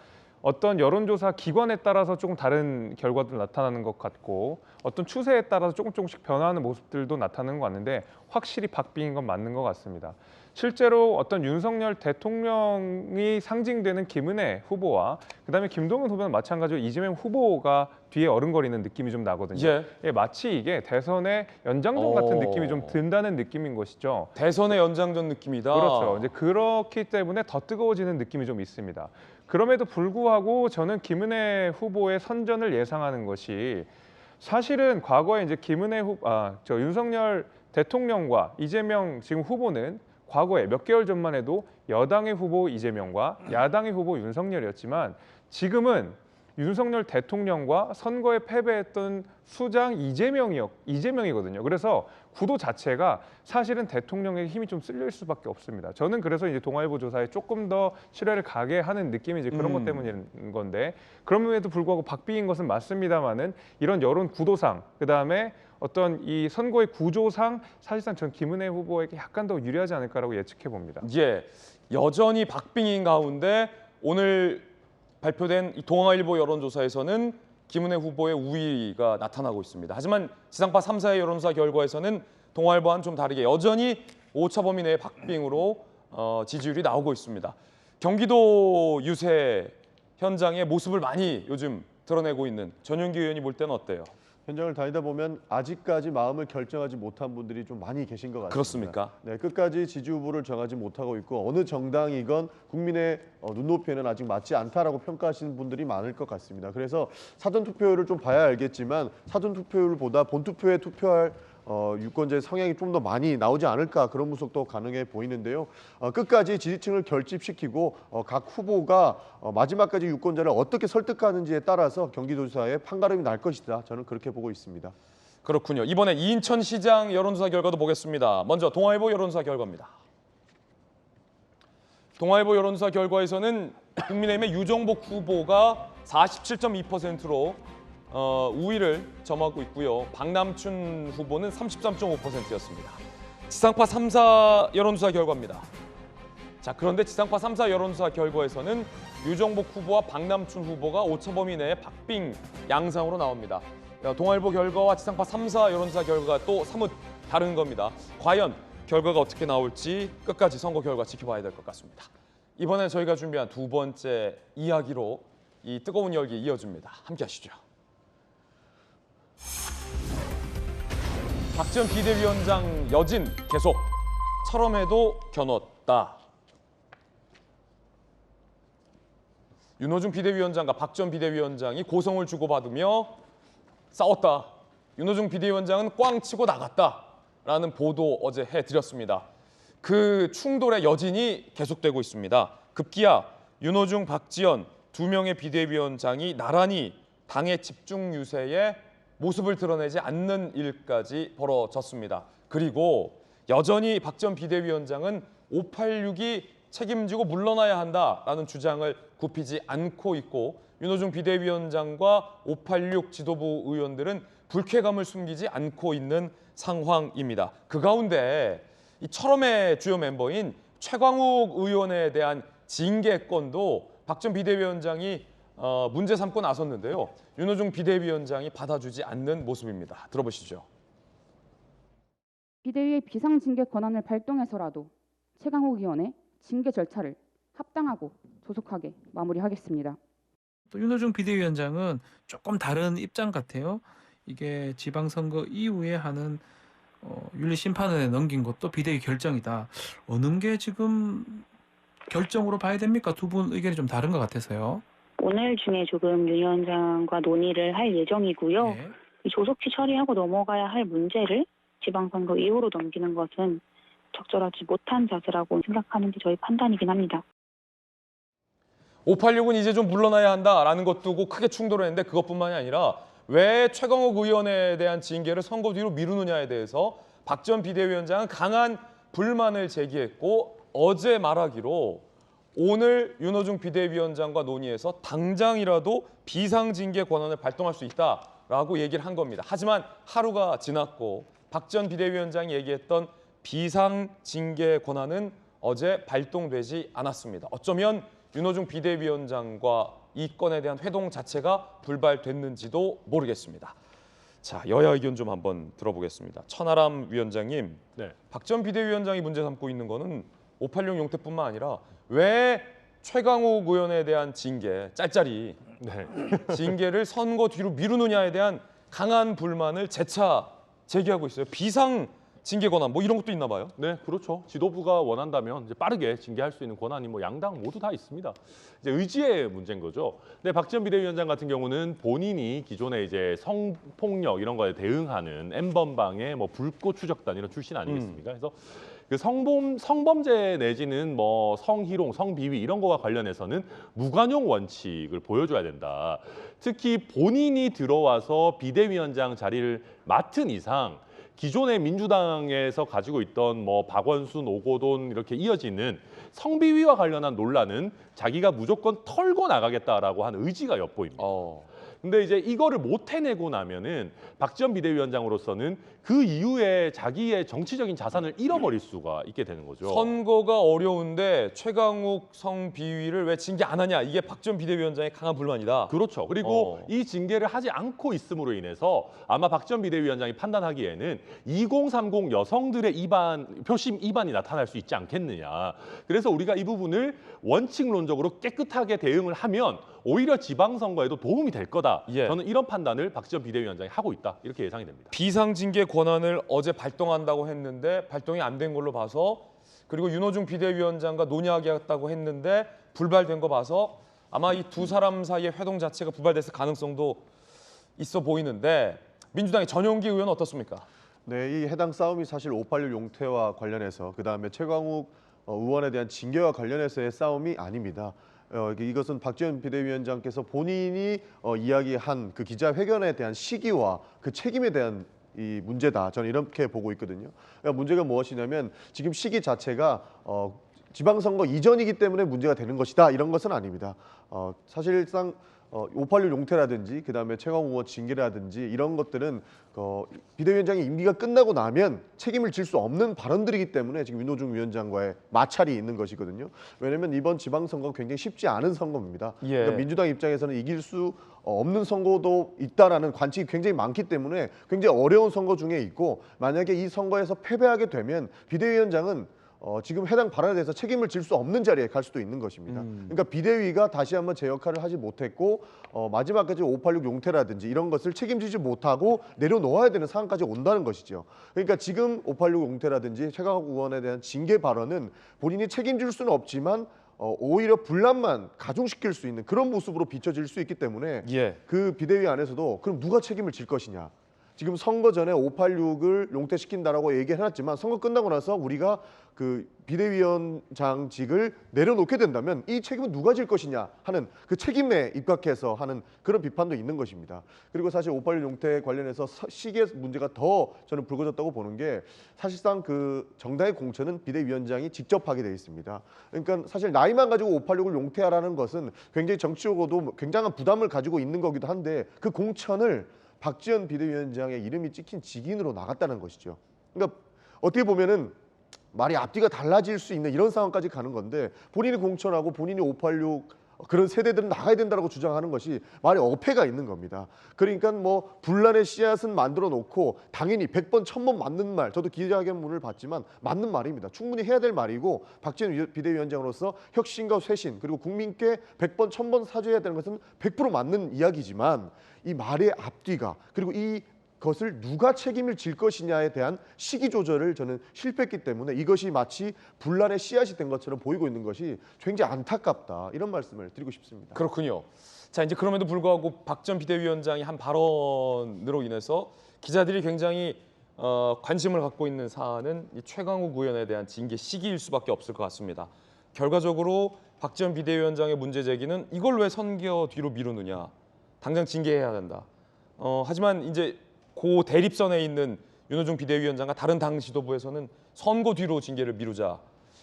어떤 여론조사 기관에 따라서 조금 다른 결과도 나타나는 것 같고 어떤 추세에 따라서 조금씩 변화하는 모습들도 나타나는 것 같는데 확실히 박빙인 건 맞는 것 같습니다. 실제로 어떤 윤석열 대통령이 상징되는 김은혜 후보와 그다음에 김동연 후보는 마찬가지로 이재명 후보가 뒤에 어른거리는 느낌이 좀 나거든요. 예, 마치 이게 대선의 연장전 같은 느낌이 좀 든다는 느낌인 것이죠. 대선의 연장전 느낌이다. 그렇죠. 이제 그렇기 때문에 더 뜨거워지는 느낌이 좀 있습니다. 그럼에도 불구하고 저는 김은혜 후보의 선전을 예상하는 것이 사실은 과거에 이제 윤석열 대통령과 이재명 지금 후보는 과거에 몇 개월 전만 해도 여당의 후보 이재명과 야당의 후보 윤석열이었지만 지금은 윤석열 대통령과 선거에 패배했던 수장 이재명이거든요. 그래서 구도 자체가 사실은 대통령에게 힘이 좀 쓸릴 수밖에 없습니다. 저는 그래서 이제 동아일보 조사에 조금 더 신뢰를 가게 하는 느낌이 이제 그런 것 때문인 건데 그럼에도 불구하고 박빙인 것은 맞습니다만은 이런 여론 구도상 그다음에 어떤 이 선거의 구조상 사실상 전 김은혜 후보에게 약간 더 유리하지 않을까라고 예측해 봅니다. 예, 여전히 박빙인 가운데 오늘 발표된 이 동아일보 여론조사에서는 김은혜 후보의 우위가 나타나고 있습니다. 하지만 지상파 3사의 여론조사 결과에서는 동아일보와는 좀 다르게 여전히 오차 범위 내의 박빙으로 지지율이 나오고 있습니다. 경기도 유세 현장의 모습을 많이 요즘 드러내고 있는 전윤기 의원이 볼 때는 어때요? 현장을 다니다 보면 아직까지 마음을 결정하지 못한 분들이 좀 많이 계신 것 같습니다. 그렇습니까? 네, 끝까지 지지 후보를 정하지 못하고 있고 어느 정당이건 국민의 눈높이에는 아직 맞지 않다라고 평가하시는 분들이 많을 것 같습니다. 그래서 사전 투표율을 좀 봐야 알겠지만 사전 투표율보다 본 투표에 투표할 유권자의 성향이 좀 더 많이 나오지 않을까 그런 분석도 가능해 보이는데요. 끝까지 지지층을 결집시키고 각 후보가 마지막까지 유권자를 어떻게 설득하는지에 따라서 경기도지사의 판가름이 날 것이다. 저는 그렇게 보고 있습니다. 그렇군요. 이번에 인천시장 여론조사 결과도 보겠습니다. 먼저 동아일보 여론조사 결과입니다. 동아일보 여론조사 결과에서는 국민의힘의 유정복 후보가 47.2%로 우위를 점하고 있고요. 박남춘 후보는 33.5%였습니다. 지상파 3사 여론조사 결과입니다. 자, 그런데 지상파 3사 여론조사 결과에서는 유정복 후보와 박남춘 후보가 오차 범위 내의 박빙 양상으로 나옵니다. 동아일보 결과와 지상파 3사 여론조사 결과가 또 사뭇 다른 겁니다. 과연 결과가 어떻게 나올지 끝까지 선거 결과 지켜봐야 될 것 같습니다. 이번에 저희가 준비한 두 번째 이야기로 이 뜨거운 열기 이어집니다. 함께 하시죠. 박지원 비대위원장 여진 계속, 철험에도 겨눴다. 윤호중 비대위원장과 박지원 비대위원장이 고성을 주고받으며 싸웠다. 윤호중 비대위원장은 꽝 치고 나갔다라는 보도 어제 해드렸습니다. 그 충돌의 여진이 계속되고 있습니다. 급기야 윤호중, 박지원 두 명의 비대위원장이 나란히 당의 집중 유세에 모습을 드러내지 않는 일까지 벌어졌습니다. 그리고 여전히 박지원 비대위원장은 586이 책임지고 물러나야 한다라는 주장을 굽히지 않고 있고 윤호중 비대위원장과 586 지도부 의원들은 불쾌감을 숨기지 않고 있는 상황입니다. 그 가운데 이 철험의 주요 멤버인 최광욱 의원에 대한 징계건도 박지원 비대위원장이 문제 삼고 나섰는데요. 윤호중 비대위원장이 받아주지 않는 모습입니다. 들어보시죠. 비대위의 비상징계 권한을 발동해서라도 최강욱 의원의 징계 절차를 합당하고 조속하게 마무리하겠습니다. 또 윤호중 비대위원장은 조금 다른 입장 같아요. 이게 지방선거 이후에 하는 윤리심판원에 넘긴 것도 비대위 결정이다. 어느 게 지금 결정으로 봐야 됩니까? 두 분 의견이 좀 다른 것 같아서요. 오늘 중에 조금 윤 위원장과 논의를 할 예정이고요. 네. 이 조속히 처리하고 넘어가야 할 문제를 지방선거 이후로 넘기는 것은 적절하지 못한 자세라고 생각하는 게 저희 판단이긴 합니다. 586은 이제 좀 물러나야 한다라는 것 두고 크게 충돌을 했는데 그것뿐만이 아니라 왜 최광욱 의원에 대한 징계를 선거 뒤로 미루느냐에 대해서 박지원 비대위원장은 강한 불만을 제기했고 어제 말하기로 오늘 윤호중 비대위원장과 논의해서 당장이라도 비상징계 권한을 발동할 수 있다라고 얘기를 한 겁니다. 하지만 하루가 지났고 박 전 비대위원장이 얘기했던 비상징계 권한은 어제 발동되지 않았습니다. 어쩌면 윤호중 비대위원장과 이 건에 대한 회동 자체가 불발됐는지도 모르겠습니다. 자, 여야 의견 좀 한번 들어보겠습니다. 천하람 위원장님, 네. 박 전 비대위원장이 문제 삼고 있는 거는 586 용태뿐만 아니라 왜 최강욱 의원에 대한 징계, 짤짤이 네. 징계를 선거 뒤로 미루느냐에 대한 강한 불만을 재차 제기하고 있어요. 비상 징계 권한 뭐 이런 것도 있나 봐요. 네, 그렇죠. 지도부가 원한다면 이제 빠르게 징계할 수 있는 권한이 뭐 양당 모두 다 있습니다. 이제 의지의 문제인 거죠. 근데 박 전 비대위원장 같은 경우는 본인이 기존에 이제 성폭력 이런 거에 대응하는 N번방의 뭐 불꽃 추적단 이런 출신 아니겠습니까? 그래서 그 성범죄 내지는 뭐 성희롱, 성비위 이런 거와 관련해서는 무관용 원칙을 보여줘야 된다. 특히 본인이 들어와서 비대위원장 자리를 맡은 이상 기존의 민주당에서 가지고 있던 뭐 박원순, 오고돈 이렇게 이어지는 성비위와 관련한 논란은 자기가 무조건 털고 나가겠다라고 한 의지가 엿보입니다. 근데 이제 이거를 못 해내고 나면은 박 전 비대위원장으로서는 그 이후에 자기의 정치적인 자산을 잃어버릴 수가 있게 되는 거죠. 선거가 어려운데 최강욱 성비위를 왜 징계 안 하냐, 이게 박 전 비대위원장의 강한 불만이다. 그렇죠. 그리고 이 징계를 하지 않고 있음으로 인해서 아마 박 전 비대위원장이 판단하기에는 2030 여성들의 표심 이반이 나타날 수 있지 않겠느냐. 그래서 우리가 이 부분을 원칙론적으로 깨끗하게 대응을 하면 오히려 지방선거에도 도움이 될 거다. 저는 이런 판단을 박 전 비대위원장이 하고 있다. 이렇게 예상이 됩니다. 비상징계 권한을 어제 발동한다고 했는데 발동이 안 된 걸로 봐서, 그리고 윤호중 비대위원장과 논의하겠다고 했는데 불발된 거 봐서 아마 이 두 사람 사이의 회동 자체가 불발됐을 가능성도 있어 보이는데, 민주당의 전용기 의원은 어떻습니까? 네, 이 해당 싸움이 사실 586 용태와 관련해서 그다음에 최강욱 의원에 대한 징계와 관련해서의 싸움이 아닙니다. 이것은 박지원 비대위원장께서 본인이 이야기한 그 기자회견에 대한 시기와 그 책임에 대한 이 문제다. 저는 이렇게 보고 있거든요. 그러니까 문제가 무엇이냐면 지금 시기 자체가 지방선거 이전이기 때문에 문제가 되는 것이다. 이런 것은 아닙니다. 사실상 586 용태라든지 그다음에 최강욱 의원 징계라든지 이런 것들은 비대위원장의 임기가 끝나고 나면 책임을 질 수 없는 발언들이기 때문에 지금 윤호중 위원장과의 마찰이 있는 것이거든요. 왜냐하면 이번 지방선거가 굉장히 쉽지 않은 선거입니다. 그러니까 민주당 입장에서는 이길 수 없는 선거도 있다라는 관측이 굉장히 많기 때문에 굉장히 어려운 선거 중에 있고, 만약에 이 선거에서 패배하게 되면 비대위원장은 지금 해당 발언에 대해서 책임을 질 수 없는 자리에 갈 수도 있는 것입니다. 그러니까 비대위가 다시 한번 제 역할을 하지 못했고 마지막까지 586 용태라든지 이런 것을 책임지지 못하고 내려놓아야 되는 상황까지 온다는 것이죠. 그러니까 지금 586 용태라든지 최강욱 의원에 대한 징계 발언은 본인이 책임질 수는 없지만 오히려 분란만 가중시킬 수 있는 그런 모습으로 비춰질 수 있기 때문에 그 비대위 안에서도 그럼 누가 책임을 질 것이냐. 지금 선거 전에 586을 용퇴시킨다라고 얘기해놨지만 선거 끝나고 나서 우리가 그 비대위원장직을 내려놓게 된다면 이 책임은 누가 질 것이냐 하는 그 책임에 입각해서 하는 그런 비판도 있는 것입니다. 그리고 사실 586 용퇴 관련해서 시기의 문제가 더 저는 불거졌다고 보는 게, 사실상 그 정당의 공천은 비대위원장이 직접 하게 돼 있습니다. 그러니까 사실 나이만 가지고 586을 용퇴하라는 것은 굉장히 정치적으로도 굉장한 부담을 가지고 있는 거기도 한데, 그 공천을 박지원 비대위원장의 이름이 찍힌 직인으로 나갔다는 것이죠. 그러니까 어떻게 보면은 말이 앞뒤가 달라질 수 있는 이런 상황까지 가는 건데, 본인이 공천하고 본인이 586 그런 세대들은 나가야 된다고 주장하는 것이 말이 어폐가 있는 겁니다. 그러니까 뭐 분란의 씨앗은 만들어 놓고 당연히 100번 1000번 맞는 말, 저도 기자회견문을 봤지만 맞는 말입니다. 충분히 해야 될 말이고, 박지원 비대위원장으로서 혁신과 쇄신 그리고 국민께 100번 1000번 사죄해야 되는 것은 100% 맞는 이야기지만, 이 말의 앞뒤가 그리고 이것을 누가 책임을 질 것이냐에 대한 시기 조절을 저는 실패했기 때문에 이것이 마치 분란의 씨앗이 된 것처럼 보이고 있는 것이 굉장히 안타깝다, 이런 말씀을 드리고 싶습니다. 그렇군요. 자, 이제 그럼에도 불구하고 박 전 비대위원장이 한 발언으로 인해서 기자들이 굉장히 관심을 갖고 있는 사안은 이 최강욱 의원에 대한 징계 시기일 수밖에 없을 것 같습니다. 결과적으로 박 전 비대위원장의 문제 제기는 이걸 왜 선거 뒤로 미루느냐, 당장 징계해야 된다. 하지만 이제 그 대립선에 있는 윤호중 비대위원장과 다른 당 지도부에서는 선거 뒤로 징계를 미루자라는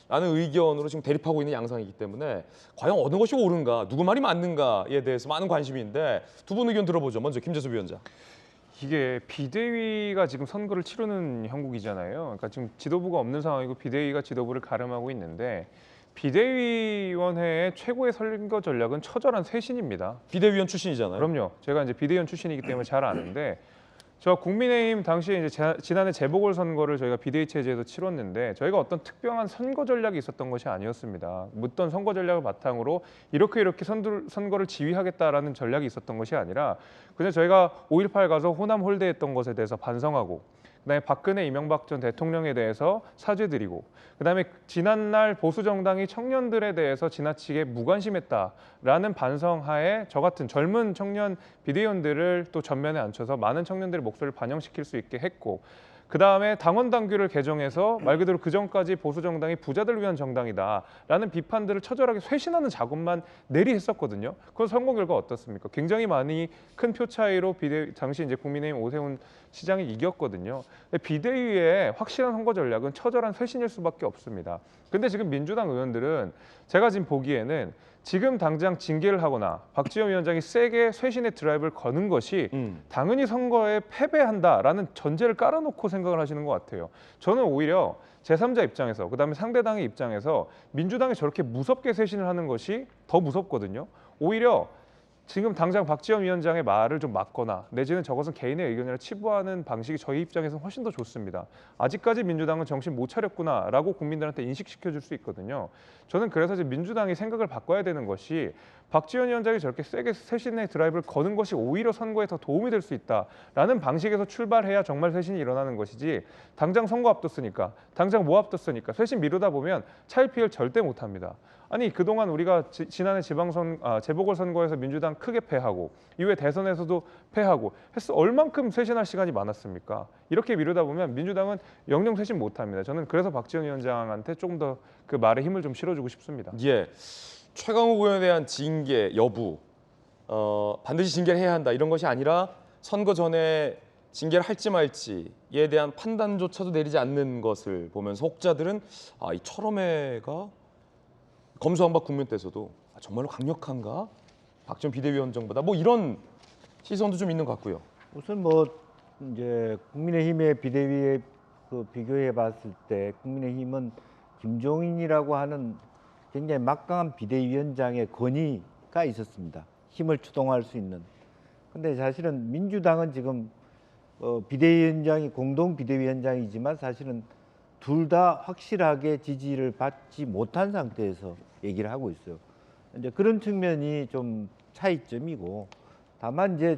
의견으로 지금 대립하고 있는 양상이기 때문에 과연 어느 것이 옳은가, 누구 말이 맞는가에 대해서 많은 관심인데 두 분 의견 들어보죠. 먼저 김재수 위원장. 이게 비대위가 지금 선거를 치르는 형국이잖아요. 그러니까 지금 지도부가 없는 상황이고 비대위가 지도부를 가름하고 있는데 비대위원회의 최고의 선거 전략은 처절한 쇄신입니다. 비대위원 출신이잖아요. 그럼요. 제가 이제 비대위원 출신이기 때문에 잘 아는데 저 국민의힘 당시에 이제 지난해 재보궐선거를 저희가 비대위 체제에서 치렀는데 저희가 어떤 특별한 선거 전략이 있었던 것이 아니었습니다. 묻던 선거 전략을 바탕으로 이렇게 선거를 지휘하겠다라는 전략이 있었던 것이 아니라 그냥 저희가 5.18 가서 호남 홀대했던 것에 대해서 반성하고 그다음에 박근혜, 이명박 전 대통령에 대해서 사죄드리고 그다음에 지난날 보수 정당이 청년들에 대해서 지나치게 무관심했다라는 반성하에 저 같은 젊은 청년 비대위원들을 또 전면에 앉혀서 많은 청년들의 목소리를 반영시킬 수 있게 했고 그다음에 당원 당규를 개정해서 말 그대로 그전까지 보수 정당이 부자들 위한 정당이다라는 비판들을 처절하게 쇄신하는 작업만 내리 했었거든요. 그건 선거 결과 어떻습니까? 굉장히 많이 큰 표 차이로 당시 이제 국민의힘 오세훈 시장이 이겼거든요. 비대위의 확실한 선거 전략은 처절한 쇄신일 수밖에 없습니다. 근데 지금 민주당 의원들은 제가 지금 보기에는 지금 당장 징계를 하거나 박지원 위원장이 세게 쇄신의 드라이브를 거는 것이 당연히 선거에 패배한다라는 전제를 깔아놓고 생각을 하시는 것 같아요. 저는 오히려 제3자 입장에서 그다음에 상대당의 입장에서 민주당이 저렇게 무섭게 쇄신을 하는 것이 더 무섭거든요. 오히려 지금 당장 박지원 위원장의 말을 좀 막거나 내지는 저것은 개인의 의견이라 치부하는 방식이 저희 입장에서는 훨씬 더 좋습니다. 아직까지 민주당은 정신 못 차렸구나라고 국민들한테 인식시켜줄 수 있거든요. 저는 그래서 이제 민주당이 생각을 바꿔야 되는 것이 박지원 위원장이 저렇게 세게 쇄신의 드라이브를 거는 것이 오히려 선거에 더 도움이 될 수 있다라는 방식에서 출발해야 정말 쇄신이 일어나는 것이지 당장 선거 앞뒀으니까 당장 뭐 앞뒀으니까 쇄신 미루다 보면 차일피일 절대 못합니다. 아니 그동안 우리가 지난해 재보궐선거에서 민주당 크게 패하고 이후에 대선에서도 패하고 해서 얼만큼 쇄신할 시간이 많았습니까? 이렇게 미루다 보면 민주당은 영영 쇄신 못합니다. 저는 그래서 박지원 위원장한테 조금 더 그 말에 힘을 좀 실어주고 싶습니다. 예, 최강욱 의원에 대한 징계 여부 반드시 징계를 해야 한다 이런 것이 아니라 선거 전에 징계를 할지 말지에 대한 판단조차도 내리지 않는 것을 보면서 혹자들은 이 철험회가 검수완박 국면 때서도 정말로 강력한가? 박지원 비대위원장보다 뭐 이런 시선도 좀 있는 것 같고요. 우선 뭐 이제 국민의힘의 비대위에 비교해 봤을 때 국민의힘은 김종인이라고 하는 굉장히 막강한 비대위원장의 권위가 있었습니다. 힘을 추동할 수 있는. 근데 사실은 민주당은 지금 비대위원장이 공동 비대위원장이지만 사실은 둘 다 확실하게 지지를 받지 못한 상태에서 얘기를 하고 있어요. 이제 그런 측면이 좀 차이점이고, 다만 이제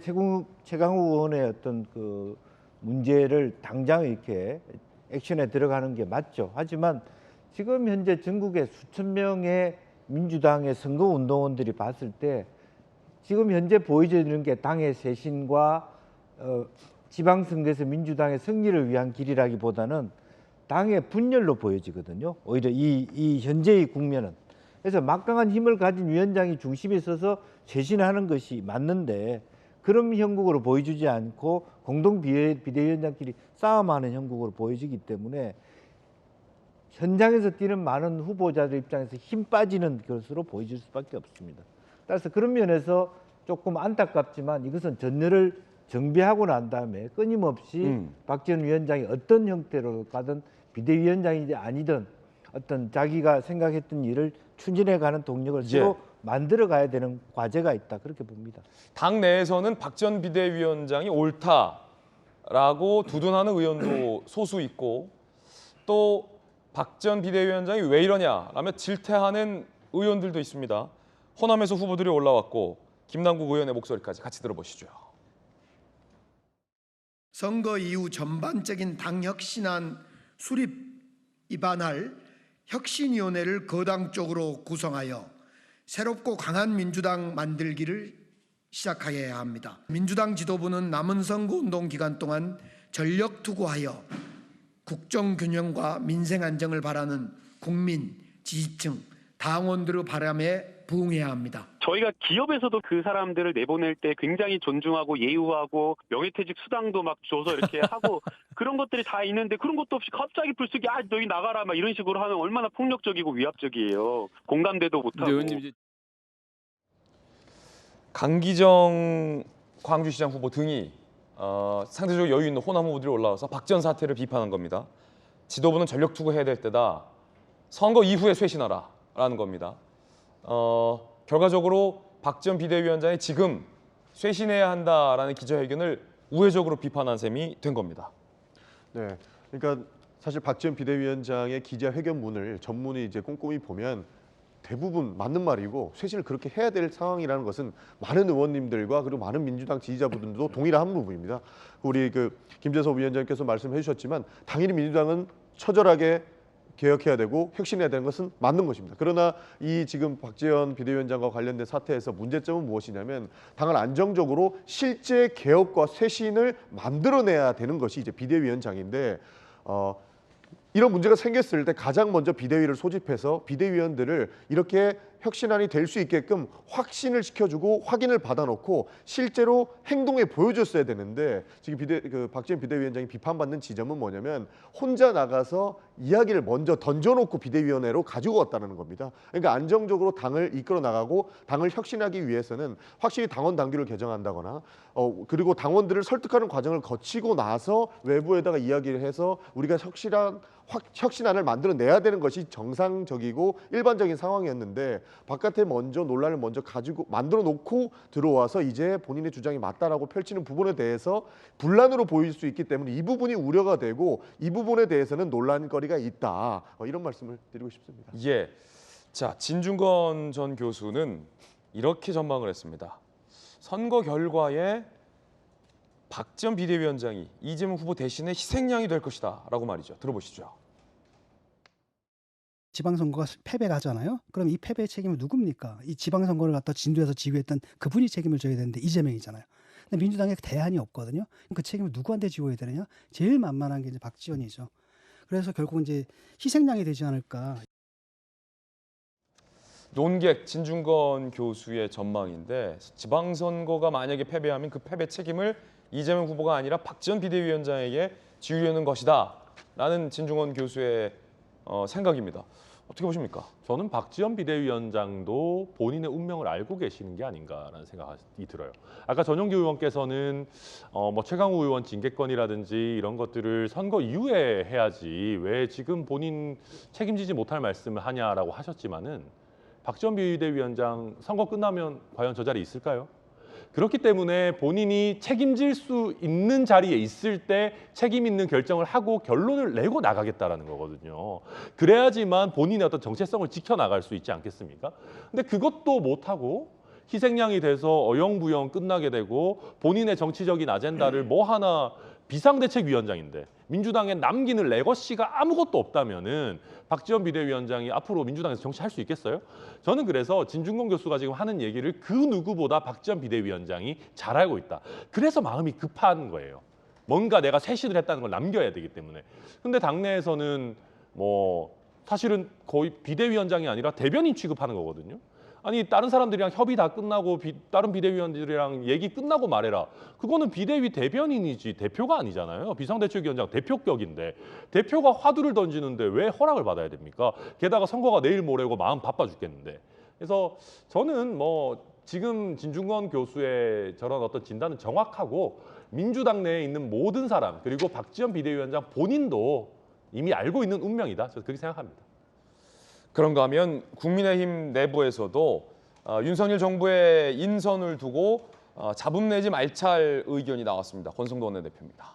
최강욱 의원의 어떤 그 문제를 당장 이렇게 액션에 들어가는 게 맞죠. 하지만 지금 현재 전국에 수천 명의 민주당의 선거운동원들이 봤을 때 지금 현재 보여지는 게 당의 쇄신과 지방선거에서 민주당의 승리를 위한 길이라기보다는 당의 분열로 보여지거든요. 오히려 이 현재의 국면은. 그래서 막강한 힘을 가진 위원장이 중심에 서서 쇄신하는 것이 맞는데 그런 형국으로 보여주지 않고 공동 비대위원장끼리 싸움하는 형국으로 보여지기 때문에 현장에서 뛰는 많은 후보자들 입장에서 힘 빠지는 것으로 보여질 수밖에 없습니다. 따라서 그런 면에서 조금 안타깝지만 이것은 전열을 정비하고 난 다음에 끊임없이 박지원 위원장이 어떤 형태로 가든 비대위원장이든 아니든 어떤 자기가 생각했던 일을 추진해가는 동력을 새로 만들어가야 되는 과제가 있다, 그렇게 봅니다. 당 내에서는 박지원 비대위원장이 옳다라고 두둔하는 의원도 소수 있고 또 박지원 비대위원장이 왜 이러냐 라며 질타하는 의원들도 있습니다. 호남에서 후보들이 올라왔고 김남국 의원의 목소리까지 같이 들어보시죠. 선거 이후 전반적인 당 혁신안 수립 입안할 혁신위원회를 거당적으로 구성하여 새롭고 강한 민주당 만들기를 시작해야 합니다. 민주당 지도부는 남은 선거운동 기간 동안 전력 투구하여 국정균형과 민생 안정을 바라는 국민, 지지층, 당원들의 바람에 부응해야 합니다. 저희가 기업에서도 그 사람들을 내보낼 때 굉장히 존중하고 예우하고 명예퇴직 수당도 막 줘서 이렇게 하고 그런 것들이 다 있는데 그런 것도 없이 갑자기 불쑥이 너희 나가라 막 이런 식으로 하면 얼마나 폭력적이고 위압적이에요. 공감대도 못하고. 강기정 광주시장 후보 등이 상대적으로 여유 있는 호남 후보들이 올라와서 박지원 사태를 비판한 겁니다. 지도부는 전력 투구해야 될 때다. 선거 이후에 쇄신하라라는 겁니다. 결과적으로 박지원 비대위원장이 지금 쇄신해야 한다라는 기자회견을 우회적으로 비판한 셈이 된 겁니다. 네, 그러니까 사실 박지원 비대위원장의 기자회견문을 전문이 이제 꼼꼼히 보면 대부분 맞는 말이고 쇄신을 그렇게 해야 될 상황이라는 것은 많은 의원님들과 그리고 많은 민주당 지지자분들도 동일한 부분입니다. 우리 김재섭 위원장님께서 말씀해 주셨지만 당연히 민주당은 처절하게 개혁해야 되고 혁신해야 되는 것은 맞는 것입니다. 그러나 이 지금 박지원 비대위원장과 관련된 사태에서 문제점은 무엇이냐면 당을 안정적으로 실제 개혁과 쇄신을 만들어내야 되는 것이 이제 비대위원장인데 이런 문제가 생겼을 때 가장 먼저 비대위를 소집해서 비대위원들을 이렇게 혁신안이 될 수 있게끔 확신을 시켜주고 확인을 받아놓고 실제로 행동에 보여줬어야 되는데 지금 박지원 비대위원장이 비판받는 지점은 뭐냐면 혼자 나가서 이야기를 먼저 던져놓고 비대위원회로 가지고 왔다는 겁니다. 그러니까 안정적으로 당을 이끌어 나가고 당을 혁신하기 위해서는 확실히 당원 당규를 개정한다거나 그리고 당원들을 설득하는 과정을 거치고 나서 외부에다가 이야기를 해서 우리가 혁신안을 만들어내야 되는 것이 정상적이고 일반적인 상황이었는데 바깥에 먼저 논란을 먼저 가지고 만들어 놓고 들어와서 이제 본인의 주장이 맞다라고 펼치는 부분에 대해서 분란으로 보일 수 있기 때문에 이 부분이 우려가 되고 이 부분에 대해서는 논란거리가 있다. 이런 말씀을 드리고 싶습니다. 예, 자 진중권 전 교수는 이렇게 전망을 했습니다. 선거 결과에 박지원 비대위원장이 이재명 후보 대신에 희생양이 될 것이다 라고 말이죠. 들어보시죠. 지방선거가 패배를 하잖아요. 그럼 이 패배의 책임은 누굽니까? 이 지방선거를 갖다 진도에서 지휘했던 그분이 책임을 져야 되는데 이재명이잖아요. 근데 민주당에 대안이 없거든요. 그 책임을 누구한테 지워야 되느냐? 제일 만만한 게 이제 박지원이죠. 그래서 결국 이제 희생양이 되지 않을까. 논객 진중권 교수의 전망인데 지방선거가 만약에 패배하면 그 패배 책임을 이재명 후보가 아니라 박지원 비대위원장에게 지우려는 것이다 라는 진중권 교수의 생각입니다. 어떻게 보십니까? 저는 박지원 비대위원장도 본인의 운명을 알고 계시는 게 아닌가라는 생각이 들어요. 아까 전용기 의원께서는 최강욱 의원 징계권이라든지 이런 것들을 선거 이후에 해야지 왜 지금 본인 책임지지 못할 말씀을 하냐라고 하셨지만은 박지원 비대위원장 선거 끝나면 과연 저 자리에 있을까요? 그렇기 때문에 본인이 책임질 수 있는 자리에 있을 때 책임 있는 결정을 하고 결론을 내고 나가겠다라는 거거든요. 그래야지만 본인의 어떤 정체성을 지켜나갈 수 있지 않겠습니까? 근데 그것도 못하고 희생양이 돼서 어영부영 끝나게 되고 본인의 정치적인 아젠다를 뭐 하나 비상대책위원장인데 민주당에 남기는 레거시가 아무것도 없다면은 박지원 비대위원장이 앞으로 민주당에서 정치할 수 있겠어요? 저는 그래서 진중권 교수가 지금 하는 얘기를 그 누구보다 박지원 비대위원장이 잘 알고 있다. 그래서 마음이 급한 거예요. 뭔가 내가 쇄신을 했다는 걸 남겨야 되기 때문에. 근데 당내에서는 사실은 거의 비대위원장이 아니라 대변인 취급하는 거거든요. 아니 다른 사람들이랑 협의 다 끝나고 다른 비대위원들이랑 얘기 끝나고 말해라. 그거는 비대위 대변인이지 대표가 아니잖아요. 비상대책위원장 대표격인데 대표가 화두를 던지는데 왜 허락을 받아야 됩니까? 게다가 선거가 내일 모레고 마음 바빠 죽겠는데. 그래서 저는 지금 진중권 교수의 저런 어떤 진단은 정확하고 민주당 내에 있는 모든 사람 그리고 박지원 비대위원장 본인도 이미 알고 있는 운명이다. 저는 그렇게 생각합니다. 그런가 하면 국민의힘 내부에서도 윤석열 정부의 인선을 두고 잡음 내지 말찰 의견이 나왔습니다. 권성도 원내대표입니다.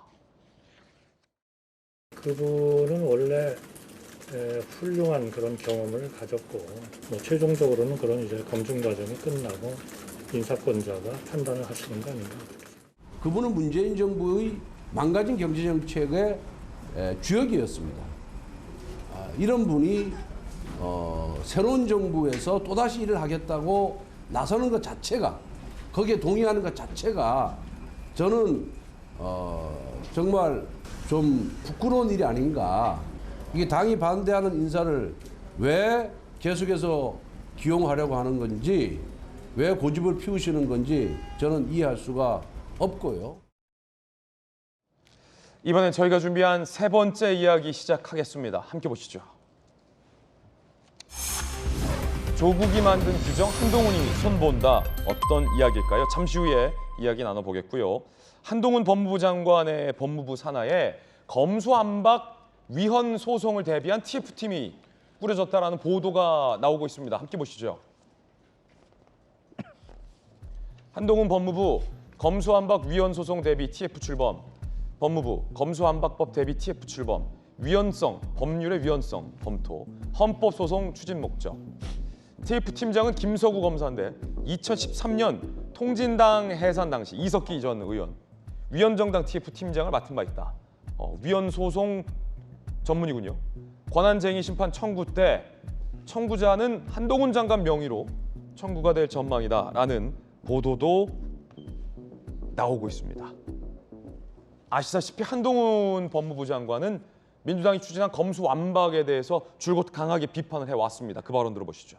그분은 원래 훌륭한 그런 경험을 가졌고 최종적으로는 그런 이제 검증 과정이 끝나고 인사권자가 판단을 하시는 거 아닌가. 그분은 문재인 정부의 망가진 경제 정책의 주역이었습니다. 이런 분이 새로운 정부에서 또다시 일을 하겠다고 나서는 것 자체가 거기에 동의하는 것 자체가 저는 정말 좀 부끄러운 일이 아닌가. 이게 당이 반대하는 인사를 왜 계속해서 기용하려고 하는 건지 왜 고집을 피우시는 건지 저는 이해할 수가 없고요. 이번엔 저희가 준비한 세 번째 이야기 시작하겠습니다. 함께 보시죠. 조국이 만든 규정 한동훈이 손본다. 어떤 이야기일까요? 잠시 후에 이야기 나눠보겠고요. 한동훈 법무부 장관의 법무부 산하에 검수완박 위헌 소송을 대비한 TF팀이 꾸려졌다라는 보도가 나오고 있습니다. 함께 보시죠. 한동훈 법무부 검수완박 위헌 소송 대비 TF 출범, 법무부 검수완박법 대비 TF 출범, 위헌성, 법률의 위헌성 검토, 헌법소송 추진 목적. TF 팀장은 김서구 검사인데 2013년 통진당 해산 당시 이석기 전 의원, 위헌정당 TF 팀장을 맡은 바 있다. 위헌 소송 전문이군요. 권한쟁의 심판 청구 때 청구자는 한동훈 장관 명의로 청구가 될 전망이다라는 보도도 나오고 있습니다. 아시다시피 한동훈 법무부 장관은 민주당이 추진한 검수완박에 대해서 줄곧 강하게 비판을 해왔습니다. 그 발언 들어보시죠.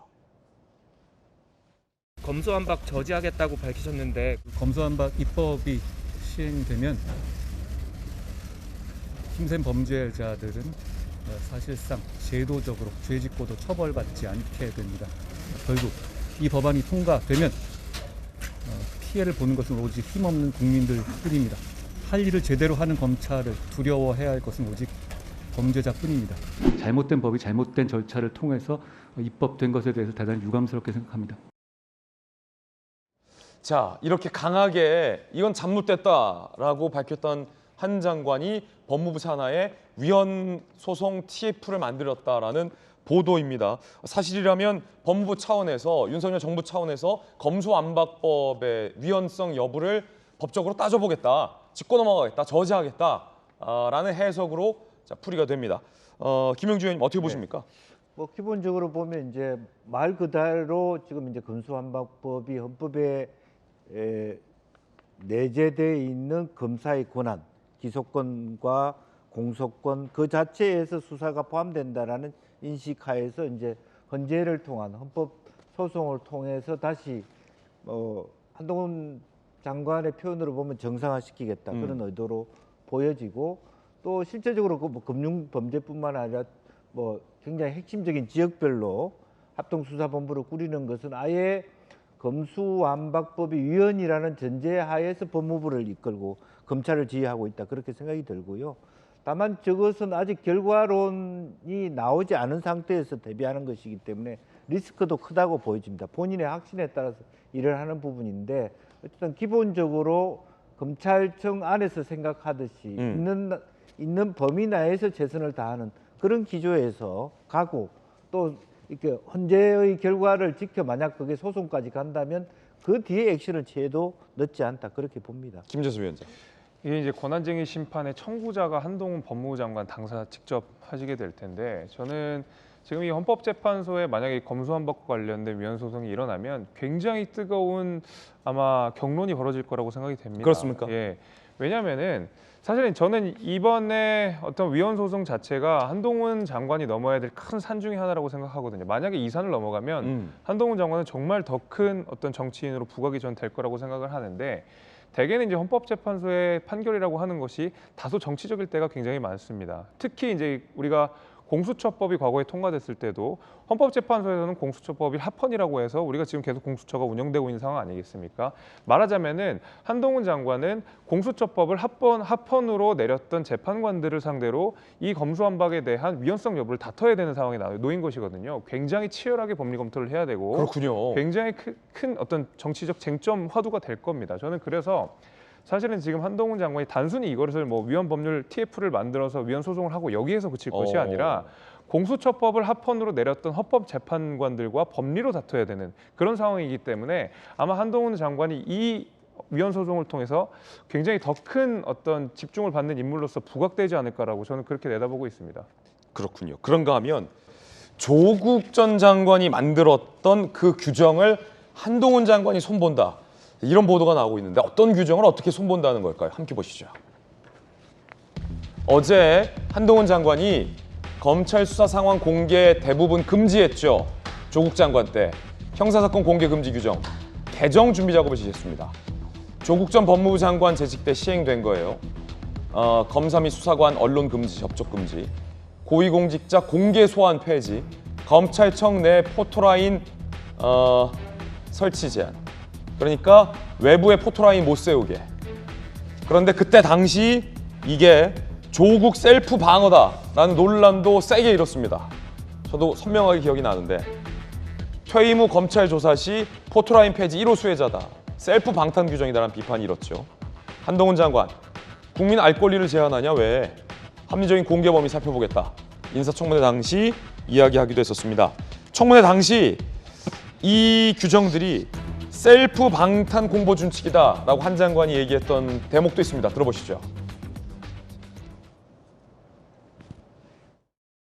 검수완박 저지하겠다고 밝히셨는데 검수완박 입법이 시행되면 힘센 범죄자들은 사실상 제도적으로 죄짓고도 처벌받지 않게 됩니다. 결국 이 법안이 통과되면 피해를 보는 것은 오직 힘없는 국민들뿐입니다. 할 일을 제대로 하는 검찰을 두려워해야 할 것은 오직 범죄자뿐입니다. 잘못된 법이 잘못된 절차를 통해서 입법된 것에 대해서 대단히 유감스럽게 생각합니다. 자, 이렇게 강하게 이건 잘못됐다라고 밝혔던 한 장관이 법무부 산하에 위헌 소송 TF를 만들었다라는 보도입니다. 사실이라면 법무부 차원에서 윤석열 정부 차원에서 검수완박법의 위헌성 여부를 법적으로 따져보겠다, 짚고 넘어가겠다, 저지하겠다라는 해석으로 풀이가 됩니다. 김영주 의원님 어떻게 보십니까? 뭐 기본적으로 보면 이제 말 그대로 지금 이제 검수완박법이 헌법에 내재되어 있는 검사의 권한, 기소권과 공소권 그 자체에서 수사가 포함된다라는 인식하에서 이제 헌재를 통한 헌법 소송을 통해서 다시 한동훈 장관의 표현으로 보면 정상화시키겠다 그런 의도로 보여지고, 또 실제적으로 그 금융 범죄뿐만 아니라 뭐 굉장히 핵심적인 지역별로 합동수사본부를 꾸리는 것은 아예 검수완박법이 위헌이라는 전제하에서 법무부를 이끌고 검찰을 지휘하고 있다, 그렇게 생각이 들고요. 다만 저것은 아직 결과론이 나오지 않은 상태에서 대비하는 것이기 때문에 리스크도 크다고 보여집니다. 본인의 확신에 따라서 일을 하는 부분인데, 어쨌든 기본적으로 검찰청 안에서 생각하듯이 있는 범위 내에서 최선을 다하는 그런 기조에서 가고, 또 이렇게 헌재의 결과를 지켜 만약 그게 소송까지 간다면 그 뒤에 액션을 취해도 늦지 않다, 그렇게 봅니다. 김재수 위원장. 이게 이제 권한쟁의 심판의 청구자가 한동훈 법무부 장관 당사 직접 하시게 될 텐데, 저는 지금 이 헌법재판소에 만약에 검수완박과 관련된 위헌 소송이 일어나면 굉장히 뜨거운 아마 경론이 벌어질 거라고 생각이 됩니다. 그렇습니까? 예. 왜냐하면은 사실은 저는 이번에 어떤 위헌 소송 자체가 한동훈 장관이 넘어야 될 큰 산 중에 하나라고 생각하거든요. 만약에 이 산을 넘어가면 한동훈 장관은 정말 더 큰 어떤 정치인으로 부각이 전 될 거라고 생각을 하는데, 대개는 이제 헌법재판소의 판결이라고 하는 것이 다소 정치적일 때가 굉장히 많습니다. 특히 이제 우리가 공수처법이 과거에 통과됐을 때도 헌법재판소에서는 공수처법이 합헌이라고 해서 우리가 지금 계속 공수처가 운영되고 있는 상황 아니겠습니까? 말하자면은 한동훈 장관은 공수처법을 합헌으로 내렸던 재판관들을 상대로 이 검수완박에 대한 위헌성 여부를 다퉈야 되는 상황에 놓인 것이거든요. 굉장히 치열하게 법리 검토를 해야 되고, 그렇군요. 굉장히 큰 어떤 정치적 쟁점 화두가 될 겁니다. 저는 그래서 사실은 지금 한동훈 장관이 단순히 이것을 뭐 위헌 법률 TF를 만들어서 위헌 소송을 하고 여기에서 그칠 것이 아니라 공수처법을 합헌으로 내렸던 헌법 재판관들과 법리로 다퉈야 되는 그런 상황이기 때문에 아마 한동훈 장관이 이 위헌 소송을 통해서 굉장히 더 큰 어떤 집중을 받는 인물로서 부각되지 않을까라고 저는 그렇게 내다보고 있습니다. 그렇군요. 그런가 하면 조국 전 장관이 만들었던 그 규정을 한동훈 장관이 손본다, 이런 보도가 나오고 있는데 어떤 규정을 어떻게 손본다는 걸까요? 함께 보시죠. 어제 한동훈 장관이 검찰 수사 상황 공개 대부분 금지했죠. 조국 장관 때 형사사건 공개 금지 규정 개정 준비 작업을 지시했습니다. 조국 전 법무부 장관 재직 때 시행된 거예요. 검사 및 수사관 언론 금지, 접촉 금지, 고위공직자 공개 소환 폐지, 검찰청 내 포토라인 설치 제한. 그러니까 외부에 포토라인 못 세우게. 그런데 그때 당시 이게 조국 셀프 방어다라는 논란도 세게 일었습니다. 저도 선명하게 기억이 나는데 퇴임 후 검찰 조사 시 포토라인 폐지 1호 수혜자다. 셀프 방탄 규정이다라는 비판이 일었죠. 한동훈 장관, 국민 알 권리를 제한하냐 왜? 합리적인 공개 범위 살펴보겠다. 인사청문회 당시 이야기하기도 했었습니다. 청문회 당시 이 규정들이 셀프 방탄 공보 준칙이다라고 한 장관이 얘기했던 대목도 있습니다. 들어보시죠.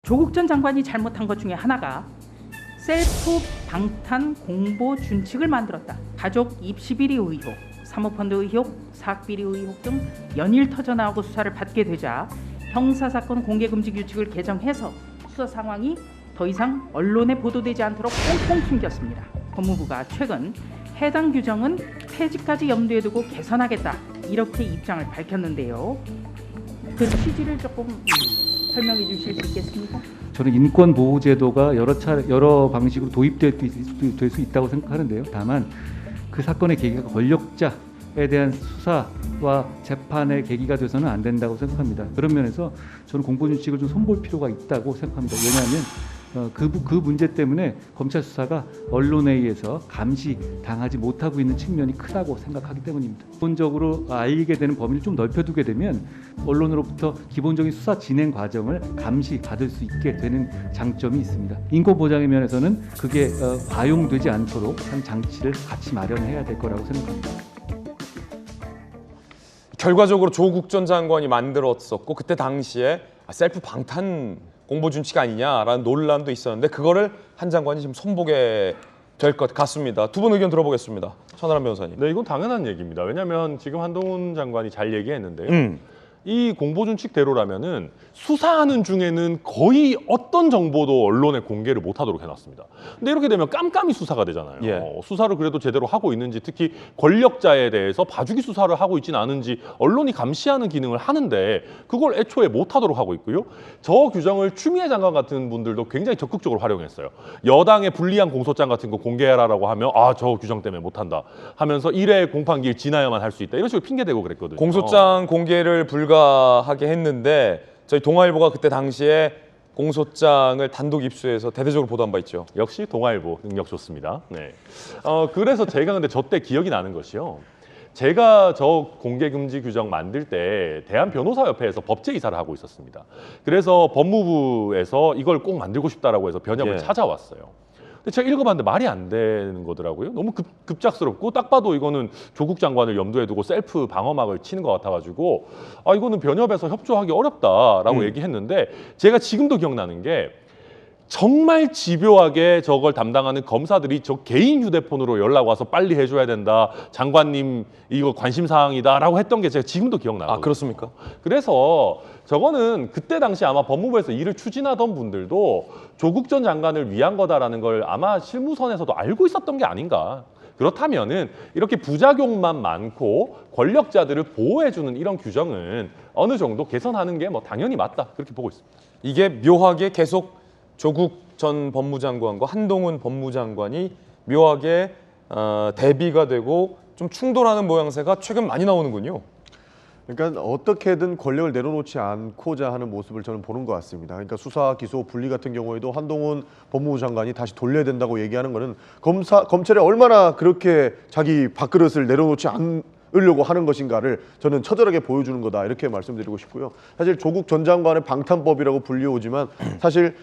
조국 전 장관이 잘못한 것 중에 하나가 셀프 방탄 공보 준칙을 만들었다. 가족 입시 비리 의혹, 사모펀드 의혹, 사학비리 의혹 등 연일 터져나오고 수사를 받게 되자 형사사건 공개금지 규칙을 개정해서 수사 상황이 더 이상 언론에 보도되지 않도록 꽁꽁 숨겼습니다. 법무부가 최근 해당 규정은 폐지까지 염두에 두고 개선하겠다 이렇게 입장을 밝혔는데요. 그 취지를 조금 설명해 주실 수 있겠습니까? 저는 인권보호제도가 여러 방식으로 도입될 수 있다고 생각하는데요. 다만 그 사건의 계기가 권력자에 대한 수사와 재판의 계기가 돼서는 안 된다고 생각합니다. 그런 면에서 저는 공보준칙을 좀 손볼 필요가 있다고 생각합니다. 왜냐하면 그 문제 때문에 검찰 수사가 언론에 의해서 감시당하지 못하고 있는 측면이 크다고 생각하기 때문입니다. 기본적으로 알리게 되는 범위를 좀 넓혀두게 되면 언론으로부터 기본적인 수사 진행 과정을 감시받을 수 있게 되는 장점이 있습니다. 인권 보장의 면에서는 그게 과용되지 않도록 한 장치를 같이 마련해야 될 거라고 생각합니다. 결과적으로 조국 전 장관이 만들었었고 그때 당시에 셀프 방탄 공보 준칙 아니냐라는 논란도 있었는데 그거를 한 장관이 지금 손보게 될 것 같습니다. 두 분 의견 들어보겠습니다. 천하람 변호사님. 네, 이건 당연한 얘기입니다. 왜냐하면 지금 한동훈 장관이 잘 얘기했는데요. 이 공보준칙대로라면은 수사하는 중에는 거의 어떤 정보도 언론에 공개를 못하도록 해놨습니다. 근데 이렇게 되면 깜깜이 수사가 되잖아요. 수사를 그래도 제대로 하고 있는지, 특히 권력자에 대해서 봐주기 수사를 하고 있지는 않은지 언론이 감시하는 기능을 하는데 그걸 애초에 못하도록 하고 있고요. 저 규정을 추미애 장관 같은 분들도 굉장히 적극적으로 활용했어요. 여당의 불리한 공소장 같은 거 공개해라라고 하면 저 규정 때문에 못한다 하면서 1회 공판기일 지나야만 할 수 있다 이런 식으로 핑계대고 그랬거든요. 공소장 공개를 불가하게 했는데 저희 동아일보가 그때 당시에 공소장을 단독 입수해서 대대적으로 보도한 바 있죠. 역시 동아일보 능력 좋습니다. 네. 그래서 제가 근데 저 때 기억이 나는 것이요. 제가 저 공개금지 규정 만들 때 대한변호사협회에서 법제이사를 하고 있었습니다. 그래서 법무부에서 이걸 꼭 만들고 싶다라고 해서 변협을 찾아왔어요. 근데 제가 읽어봤는데 말이 안 되는 거더라고요. 너무 급작스럽고 딱 봐도 이거는 조국 장관을 염두에 두고 셀프 방어막을 치는 것 같아가지고 이거는 변협에서 협조하기 어렵다라고 얘기했는데 제가 지금도 기억나는 게 정말 집요하게 저걸 담당하는 검사들이 저 개인 휴대폰으로 연락 와서 빨리 해줘야 된다. 장관님 이거 관심사항이다라고 했던 게 제가 지금도 기억나거든요. 그렇습니까? 그래서 저거는 그때 당시 아마 법무부에서 일을 추진하던 분들도 조국 전 장관을 위한 거다라는 걸 아마 실무선에서도 알고 있었던 게 아닌가. 그렇다면은 이렇게 부작용만 많고 권력자들을 보호해주는 이런 규정은 어느 정도 개선하는 게 뭐 당연히 맞다. 그렇게 보고 있습니다. 이게 묘하게 계속 조국 전 법무장관과 한동훈 법무장관이 묘하게 대비가 되고 좀 충돌하는 모양새가 최근 많이 나오는군요. 그러니까 어떻게든 권력을 내려놓지 않고자 하는 모습을 저는 보는 것 같습니다. 그러니까 수사, 기소, 분리 같은 경우에도 한동훈 법무부 장관이 다시 돌려야 된다고 얘기하는 거는 검찰이 얼마나 그렇게 자기 밥그릇을 내려놓지 않으려고 하는 것인가를 저는 처절하게 보여주는 거다 이렇게 말씀드리고 싶고요. 사실 조국 전 장관의 방탄법이라고 불리우지만 사실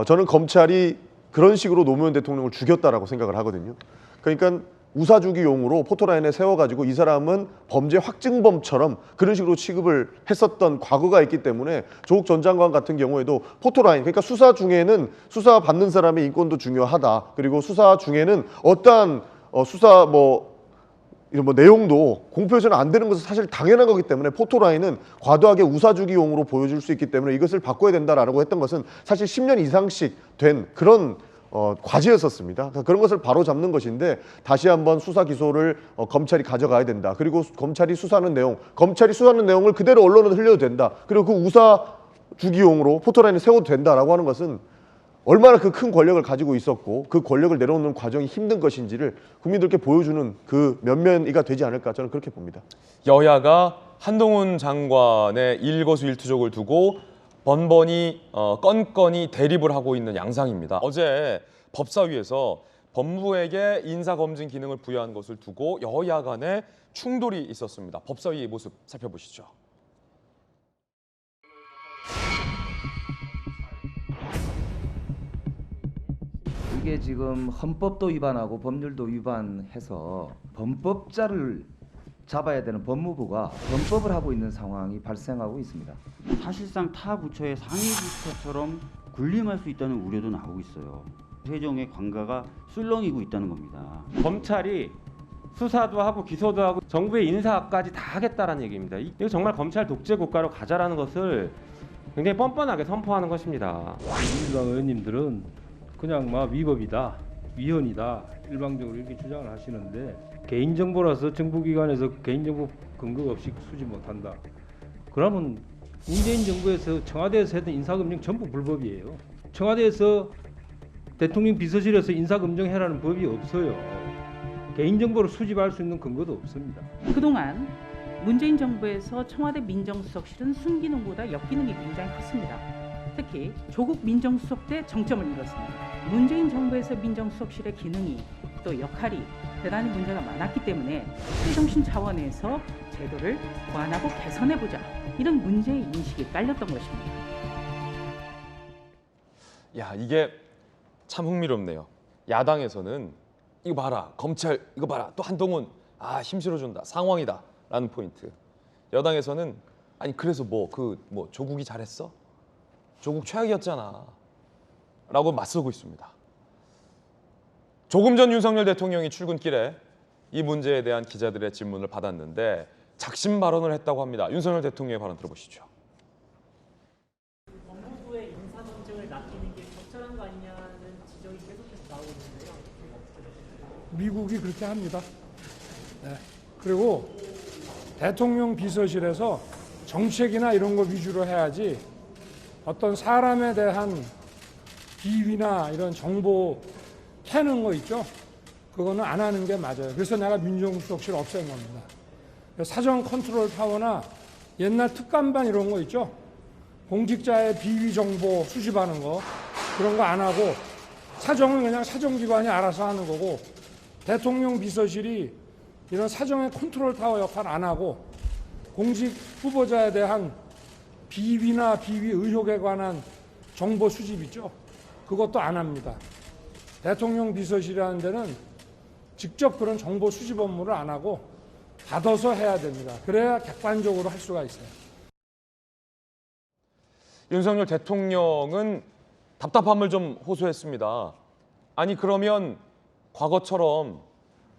저는 검찰이 그런 식으로 노무현 대통령을 죽였다라고 생각을 하거든요. 그러니까 우사주기용으로 포토라인에 세워가지고 이 사람은 범죄 확증범처럼 그런 식으로 취급을 했었던 과거가 있기 때문에 조국 전 장관 같은 경우에도 포토라인, 그러니까 수사 중에는 수사 받는 사람의 인권도 중요하다. 그리고 수사 중에는 어떠한 수사 이런 내용도 공표해서는 안 되는 것은 사실 당연한 거기 때문에 포토라인은 과도하게 우사주기용으로 보여줄 수 있기 때문에 이것을 바꿔야 된다라고 했던 것은 사실 10년 이상씩 된 그런 과제였었습니다. 그러니까 그런 것을 바로 잡는 것인데 다시 한번 수사 기소를 검찰이 가져가야 된다. 그리고 검찰이 수사하는 내용을 그대로 언론에 흘려도 된다. 그리고 그 우사 주기용으로 포토라인을 세워도 된다라고 하는 것은 얼마나 그 큰 권력을 가지고 있었고 그 권력을 내려놓는 과정이 힘든 것인지를 국민들께 보여주는 그 면면이가 되지 않을까 저는 그렇게 봅니다. 여야가 한동훈 장관의 일거수일투족을 두고 번번이 건건이 대립을 하고 있는 양상입니다. 어제 법사위에서 법무부에게 인사검증 기능을 부여한 것을 두고 여야 간에 충돌이 있었습니다. 법사위의 모습 살펴보시죠. 이게 지금 헌법도 위반하고 법률도 위반해서 범법자를 잡아야 되는 법무부가 범법을 하고 있는 상황이 발생하고 있습니다. 사실상 타 부처의 상위 부처처럼 군림할 수 있다는 우려도 나오고 있어요. 세종의 관가가 술렁이고 있다는 겁니다. 검찰이 수사도 하고 기소도 하고 정부의 인사까지 다 하겠다라는 얘기입니다. 이거 정말 검찰 독재 국가로 가자라는 것을 굉장히 뻔뻔하게 선포하는 것입니다. 민주당 의원님들은 그냥 막 위법이다, 위헌이다 일방적으로 이렇게 주장을 하시는데 개인정보라서 정부기관에서 개인정보 근거 없이 수집 못한다. 그러면 문재인 정부에서 청와대에서 했던 인사검증 전부 불법이에요. 청와대에서 대통령 비서실에서 인사검증해라는 법이 없어요. 개인정보를 수집할 수 있는 근거도 없습니다. 그동안 문재인 정부에서 청와대 민정수석실은 순기능보다 역기능이 굉장히 컸습니다. 특히 조국 민정수석 때 정점을 이뤘습니다. 문재인 정부에서 민정수석실의 기능이 또 역할이 대단히 문제가 많았기 때문에 시정신 차원에서 제도를 보완하고 개선해보자 이런 문제의 인식이 깔렸던 것입니다. 야, 이게 참 흥미롭네요. 야당에서는 이거 봐라, 검찰 이거 봐라, 또 한동훈 힘 실어준다, 상황이다 라는 포인트. 여당에서는 아니 그래서 뭐 조국이 잘했어? 조국 최악이었잖아 라고 맞서고 있습니다. 조금 전 윤석열 대통령이 출근길에 이 문제에 대한 기자들의 질문을 받았는데 작심 발언을 했다고 합니다. 윤석열 대통령의 발언 들어보시죠. 법무부의 인사검증을 맡기는 게 적절한 거 아니냐는 지적이 계속해서 나오고 있는데요. 미국이 그렇게 합니다. 네. 그리고 대통령 비서실에서 정책이나 이런 거 위주로 해야지 어떤 사람에 대한 비위나 이런 정보 캐는 거 있죠. 그거는 안 하는 게 맞아요. 그래서 내가 민정수석실 없앤 겁니다. 사전 컨트롤 타워나 옛날 특감반 이런 거 있죠. 공직자의 비위 정보 수집하는 거 그런 거 안 하고 사정은 그냥 사정기관이 알아서 하는 거고 대통령 비서실이 이런 사정의 컨트롤 타워 역할 안 하고 공직 후보자에 대한 비위나 비위 의혹에 관한 정보 수집 있죠. 그것도 안 합니다. 대통령 비서실이라는 데는 직접 그런 정보 수집 업무를 안 하고 받아서 해야 됩니다. 그래야 객관적으로 할 수가 있어요. 윤석열 대통령은 답답함을 좀 호소했습니다. 아니 그러면 과거처럼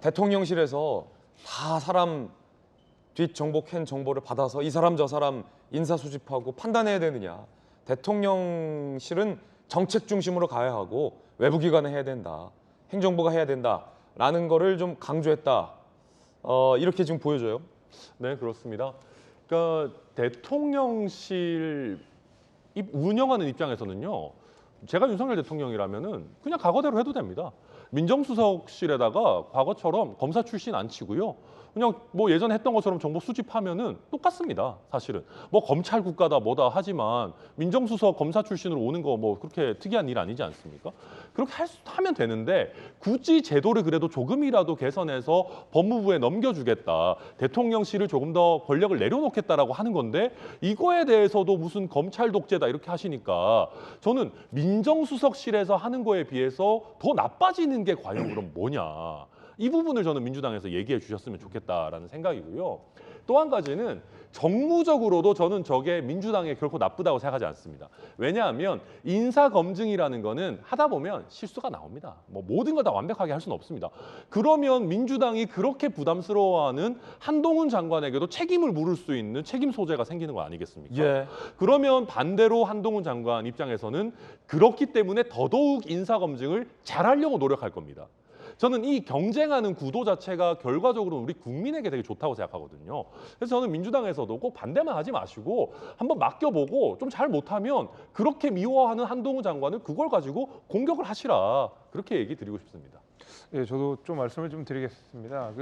대통령실에서 다 사람 뒷정보 캔 정보를 받아서 이 사람 저 사람 인사 수집하고 판단해야 되느냐. 대통령실은 정책 중심으로 가야 하고 외부기관에 해야 된다. 행정부가 해야 된다라는 거를 좀 강조했다. 이렇게 지금 보여져요. 네, 그렇습니다. 그러니까 대통령실 운영하는 입장에서는요. 제가 윤석열 대통령이라면은 그냥 과거대로 해도 됩니다. 민정수석실에다가 과거처럼 검사 출신 안 치고요. 그냥 뭐 예전에 했던 것처럼 정보 수집하면은 똑같습니다. 사실은 뭐 검찰 국가다 뭐다 하지만 민정수석 검사 출신으로 오는 거 뭐 그렇게 특이한 일 아니지 않습니까? 그렇게 하면 되는데 굳이 제도를 그래도 조금이라도 개선해서 법무부에 넘겨주겠다. 대통령실을 조금 더 권력을 내려놓겠다라고 하는 건데 이거에 대해서도 무슨 검찰 독재다 이렇게 하시니까 저는 민정수석실에서 하는 거에 비해서 더 나빠지는 게 과연 그럼 뭐냐. 이 부분을 저는 민주당에서 얘기해 주셨으면 좋겠다라는 생각이고요. 또 한 가지는 정무적으로도 저는 저게 민주당에 결코 나쁘다고 생각하지 않습니다. 왜냐하면 인사검증이라는 거는 하다 보면 실수가 나옵니다. 뭐 모든 걸 다 완벽하게 할 수는 없습니다. 그러면 민주당이 그렇게 부담스러워하는 한동훈 장관에게도 책임을 물을 수 있는 책임 소재가 생기는 거 아니겠습니까? 예. 그러면 반대로 한동훈 장관 입장에서는 그렇기 때문에 더더욱 인사검증을 잘하려고 노력할 겁니다. 저는 이 경쟁하는 구도 자체가 결과적으로 우리 국민에게 되게 좋다고 생각하거든요. 그래서 저는 민주당에서도 꼭 반대만 하지 마시고 한번 맡겨보고 좀 잘 못하면 그렇게 미워하는 한동훈 장관은 그걸 가지고 공격을 하시라. 그렇게 얘기 드리고 싶습니다. 예, 저도 좀 말씀을 좀 드리겠습니다.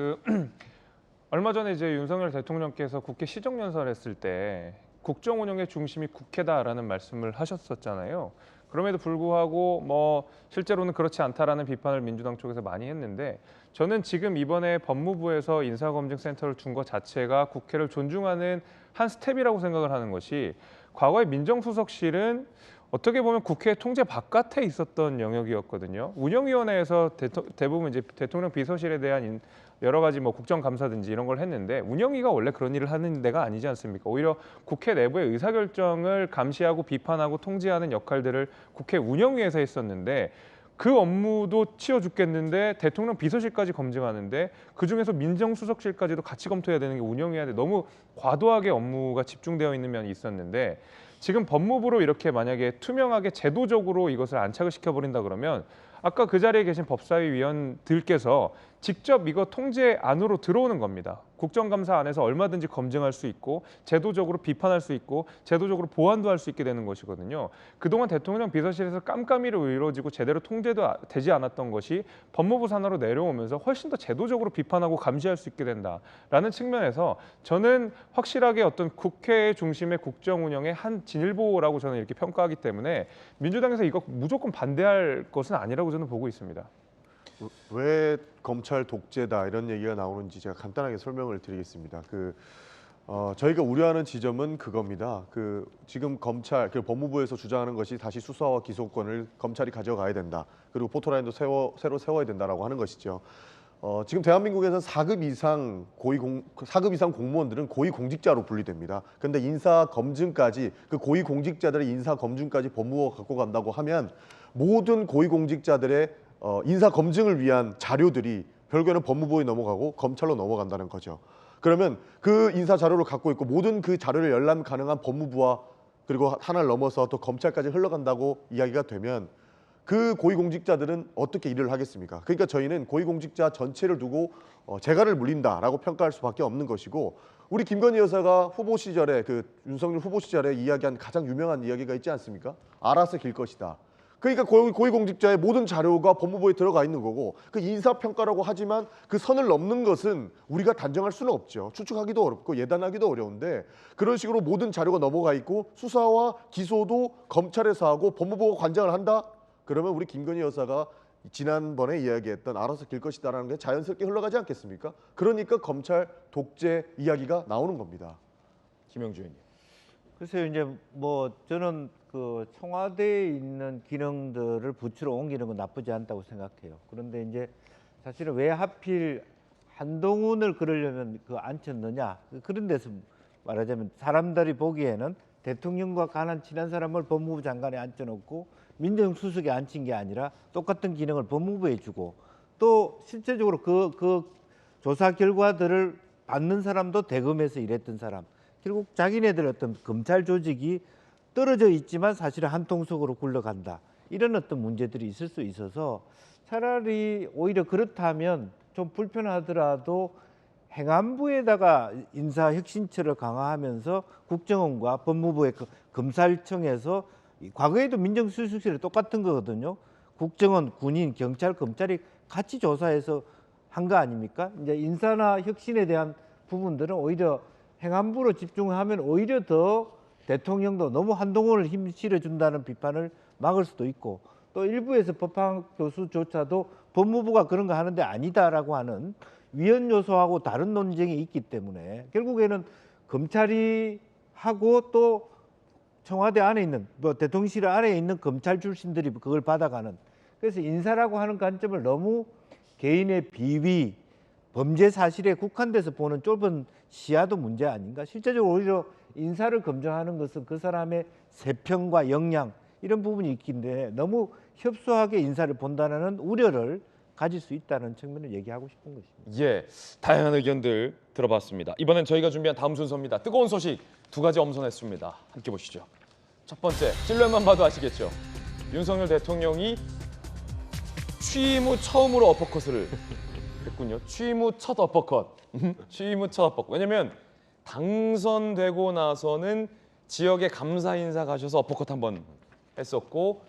얼마 전에 이제 윤석열 대통령께서 국회 시정연설 했을 때 국정 운영의 중심이 국회다라는 말씀을 하셨었잖아요. 그럼에도 불구하고 뭐 실제로는 그렇지 않다라는 비판을 민주당 쪽에서 많이 했는데 저는 지금 이번에 법무부에서 인사검증센터를 준 것 자체가 국회를 존중하는 한 스텝이라고 생각을 하는 것이 과거에 민정수석실은 어떻게 보면 국회 통제 바깥에 있었던 영역이었거든요. 운영위원회에서 대부분 이제 대통령 비서실에 대한 여러 가지 뭐 국정감사든지 이런 걸 했는데 운영위가 원래 그런 일을 하는 데가 아니지 않습니까? 오히려 국회 내부의 의사결정을 감시하고 비판하고 통제하는 역할들을 국회 운영위에서 했었는데 그 업무도 치워 죽겠는데 대통령 비서실까지 검증하는데 그중에서 민정수석실까지도 같이 검토해야 되는 게 운영위한테 너무 과도하게 업무가 집중되어 있는 면이 있었는데 지금 법무부로 이렇게 만약에 투명하게 제도적으로 이것을 안착을 시켜버린다 그러면 아까 그 자리에 계신 법사위 위원들께서 직접 이거 통제 안으로 들어오는 겁니다. 국정감사 안에서 얼마든지 검증할 수 있고 제도적으로 비판할 수 있고 제도적으로 보완도 할 수 있게 되는 것이거든요. 그동안 대통령 비서실에서 깜깜이로 이루어지고 제대로 통제도 되지 않았던 것이 법무부 산하로 내려오면서 훨씬 더 제도적으로 비판하고 감시할 수 있게 된다라는 측면에서 저는 확실하게 어떤 국회 중심의 국정 운영의 한 진일보라고 저는 이렇게 평가하기 때문에 민주당에서 이거 무조건 반대할 것은 아니라고 저는 보고 있습니다. 왜 검찰 독재다 이런 얘기가 나오는지 제가 간단하게 설명을 드리겠습니다. 저희가 우려하는 지점은 그겁니다. 지금 검찰, 법무부에서 주장하는 것이 다시 수사와 기소권을 검찰이 가져가야 된다. 그리고 포토라인도 새로 세워야 된다라고 하는 것이죠. 지금 대한민국에서 4급 이상 공무원들은 고위공직자로 분리됩니다. 그런데 인사 검증까지 그 고위공직자들의 인사 검증까지 법무부가 갖고 간다고 하면 모든 고위공직자들의 인사 검증을 위한 자료들이 결국에는 법무부에 넘어가고 검찰로 넘어간다는 거죠. 그러면 그 인사 자료를 갖고 있고 모든 그 자료를 열람 가능한 법무부와 그리고 하나를 넘어서 또 검찰까지 흘러간다고 이야기가 되면 그 고위공직자들은 어떻게 일을 하겠습니까? 그러니까 저희는 고위공직자 전체를 두고 재갈을 물린다라고 평가할 수밖에 없는 것이고 우리 김건희 여사가 후보 시절에 윤석열 후보 시절에 이야기한 가장 유명한 이야기가 있지 않습니까? 알아서 길 것이다. 그러니까 고위공직자의 모든 자료가 법무부에 들어가 있는 거고 그 인사평가라고 하지만 그 선을 넘는 것은 우리가 단정할 수는 없죠. 추측하기도 어렵고 예단하기도 어려운데 그런 식으로 모든 자료가 넘어가 있고 수사와 기소도 검찰에서 하고 법무부가 관장을 한다? 그러면 우리 김건희 여사가 지난번에 이야기했던 알아서 길 것이다라는 게 자연스럽게 흘러가지 않겠습니까? 그러니까 검찰 독재 이야기가 나오는 겁니다. 김영주 의원님. 글쎄요, 이제 뭐 저는 청와대에 있는 기능들을 부처로 옮기는 건 나쁘지 않다고 생각해요. 그런데 이제 사실은 왜 하필 한동훈을 그러려면 앉혔느냐? 그런 데서 말하자면 사람들이 보기에는 대통령과 가난 친한 사람을 법무부 장관에 앉혀놓고 민정수석에 앉힌 게 아니라 똑같은 기능을 법무부에 주고 또 실제적으로 그 조사 결과들을 받는 사람도 대검에서 일했던 사람. 결국 자기네들 어떤 검찰 조직이 떨어져 있지만 사실은 한 통속으로 굴러간다. 이런 어떤 문제들이 있을 수 있어서 차라리 오히려 그렇다면 좀 불편하더라도 행안부에다가 인사혁신처를 강화하면서 국정원과 법무부의 검찰청에서 과거에도 민정수석실이 똑같은 거거든요. 국정원, 군인, 경찰, 검찰이 같이 조사해서 한 거 아닙니까? 이제 인사나 혁신에 대한 부분들은 오히려 행안부로 집중하면 오히려 더 대통령도 너무 한동훈을 힘 실어준다는 비판을 막을 수도 있고 또 일부에서 법학 교수조차도 법무부가 그런 거 하는데 아니다라고 하는 위헌 요소하고 다른 논쟁이 있기 때문에 결국에는 검찰이 하고 또 청와대 안에 있는 대통령실 안에 있는 검찰 출신들이 그걸 받아가는 그래서 인사라고 하는 관점을 너무 개인의 비위 범죄 사실에 국한돼서 보는 좁은 시야도 문제 아닌가? 실제적으로 오히려 인사를 검증하는 것은 그 사람의 세평과 역량 이런 부분이 있긴데 너무 협소하게 인사를 본다는 우려를 가질 수 있다는 측면을 얘기하고 싶은 것입니다. 예, 다양한 의견들 들어봤습니다. 이번엔 저희가 준비한 다음 순서입니다. 뜨거운 소식 두 가지 엄선했습니다. 함께 보시죠. 첫 번째, 실루엣만 봐도 아시겠죠? 윤석열 대통령이 취임 후 처음으로 어퍼컷을 했군요. 취임 후 첫 어퍼컷. 취임 후 첫 어퍼컷. 왜냐면 당선되고 나서는 지역에 감사 인사 가셔서 어퍼컷 한번 했었고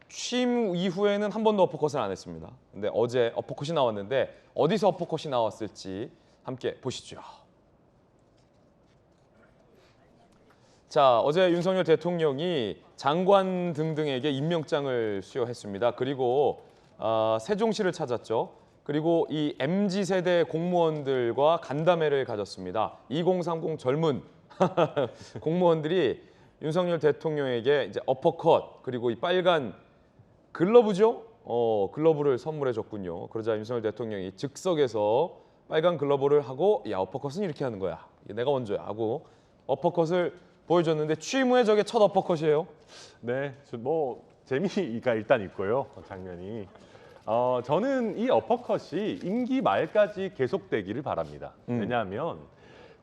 취임 이후에는 한 번도 어퍼컷을 안 했습니다. 근데 어제 어퍼컷이 나왔는데 어디서 어퍼컷이 나왔을지 함께 보시죠. 자, 어제 윤석열 대통령이 장관 등등에게 임명장을 수여했습니다. 그리고 세종시를 찾았죠. 그리고 이 MZ세대 공무원들과 간담회를 가졌습니다. 2030 젊은 공무원들이 윤석열 대통령에게 이제 어퍼컷 그리고 이 빨간 글러브죠? 글러브를 선물해 줬군요. 그러자 윤석열 대통령이 즉석에서 빨간 글러브를 하고 야, 어퍼컷은 이렇게 하는 거야. 내가 먼저야 하고 어퍼컷을 보여줬는데 취임 후에 저게 첫 어퍼컷이에요. 네, 뭐 재미가 일단 있고요. 장면이. 저는 이 어퍼컷이 임기 말까지 계속되기를 바랍니다. 왜냐하면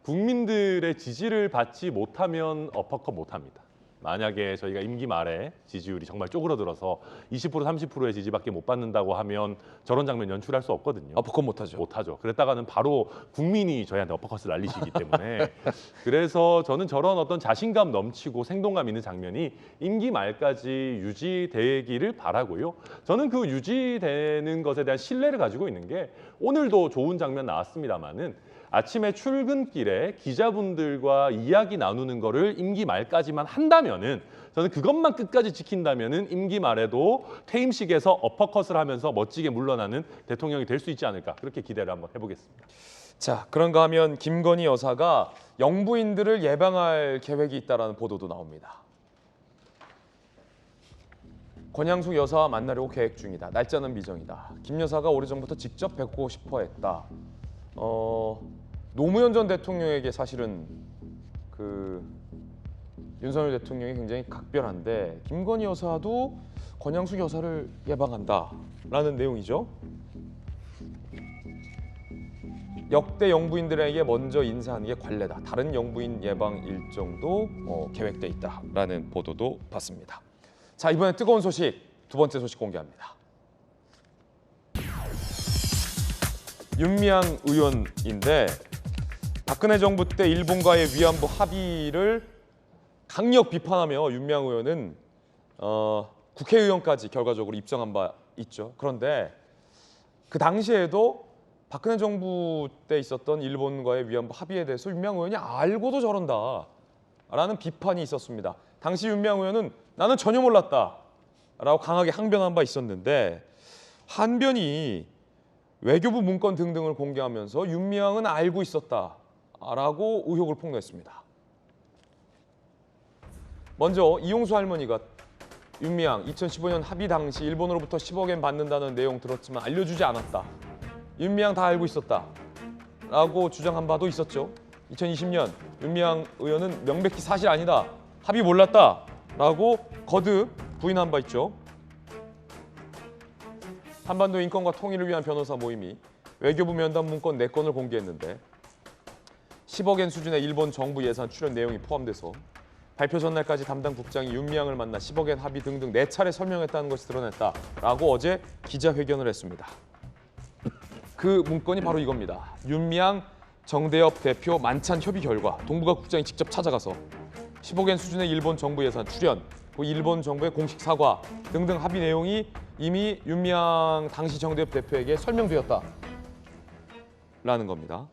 국민들의 지지를 받지 못하면 어퍼컷 못합니다. 만약에 저희가 임기 말에 지지율이 정말 쪼그러들어서 20% 30%의 지지밖에 못 받는다고 하면 저런 장면 연출할 수 없거든요. 어퍼컷 못하죠. 못하죠. 그랬다가는 바로 국민이 저희한테 어퍼컷을 날리시기 때문에 그래서 저는 저런 어떤 자신감 넘치고 생동감 있는 장면이 임기 말까지 유지되기를 바라고요. 저는 그 유지되는 것에 대한 신뢰를 가지고 있는 게 오늘도 좋은 장면 나왔습니다마는 아침에 출근길에 기자분들과 이야기 나누는 거를 임기 말까지만 한다면은 저는 그것만 끝까지 지킨다면은 임기 말에도 퇴임식에서 어퍼컷을 하면서 멋지게 물러나는 대통령이 될 수 있지 않을까 그렇게 기대를 한번 해보겠습니다. 자, 그런가 하면 김건희 여사가 영부인들을 예방할 계획이 있다라는 보도도 나옵니다. 권양숙 여사와 만나려고 계획 중이다. 날짜는 미정이다. 김 여사가 오래전부터 직접 뵙고 싶어 했다. 노무현 전 대통령에게 사실은 그 윤석열 대통령이 굉장히 각별한데 김건희 여사도 권양숙 여사를 예방한다라는 내용이죠. 역대 영부인들에게 먼저 인사하는 게 관례다. 다른 영부인 예방 일정도 계획돼 있다라는 보도도 봤습니다. 자, 이번엔 뜨거운 소식 두 번째 소식 공개합니다. 윤미향 의원인데 박근혜 정부 때 일본과의 위안부 합의를 강력 비판하며 윤미향 의원은 국회의원까지 결과적으로 입성한 바 있죠. 그런데 그 당시에도 박근혜 정부 때 있었던 일본과의 위안부 합의에 대해서 윤미향 의원이 알고도 저런다라는 비판이 있었습니다. 당시 윤미향 의원은 나는 전혀 몰랐다라고 강하게 항변한 바 있었는데 한변이 외교부 문건 등등을 공개하면서 윤미향은 알고 있었다라고 의혹을 폭로했습니다. 먼저 이용수 할머니가 윤미향 2015년 합의 당시 일본으로부터 10억엔 받는다는 내용 들었지만 알려주지 않았다. 윤미향 다 알고 있었다라고 주장한 바도 있었죠. 2020년 윤미향 의원은 명백히 사실 아니다. 합의 몰랐다라고 거듭 부인한 바 있죠. 한반도 인권과 통일을 위한 변호사 모임이 외교부 면담 문건 4건을 공개했는데 10억엔 수준의 일본 정부 예산 출연 내용이 포함돼서 발표 전날까지 담당 국장이 윤미향을 만나 10억엔 합의 등등 4차례 설명했다는 것이 드러냈다라고 어제 기자회견을 했습니다. 그 문건이 바로 이겁니다. 윤미향 정대협 대표 만찬 협의 결과 동북아 국장이 직접 찾아가서 10억엔 수준의 일본 정부 예산 출연, 그 일본 정부의 공식 사과 등등 합의 내용이 이미 윤미향 당시 정대협 대표에게 설명되었다라는 겁니다.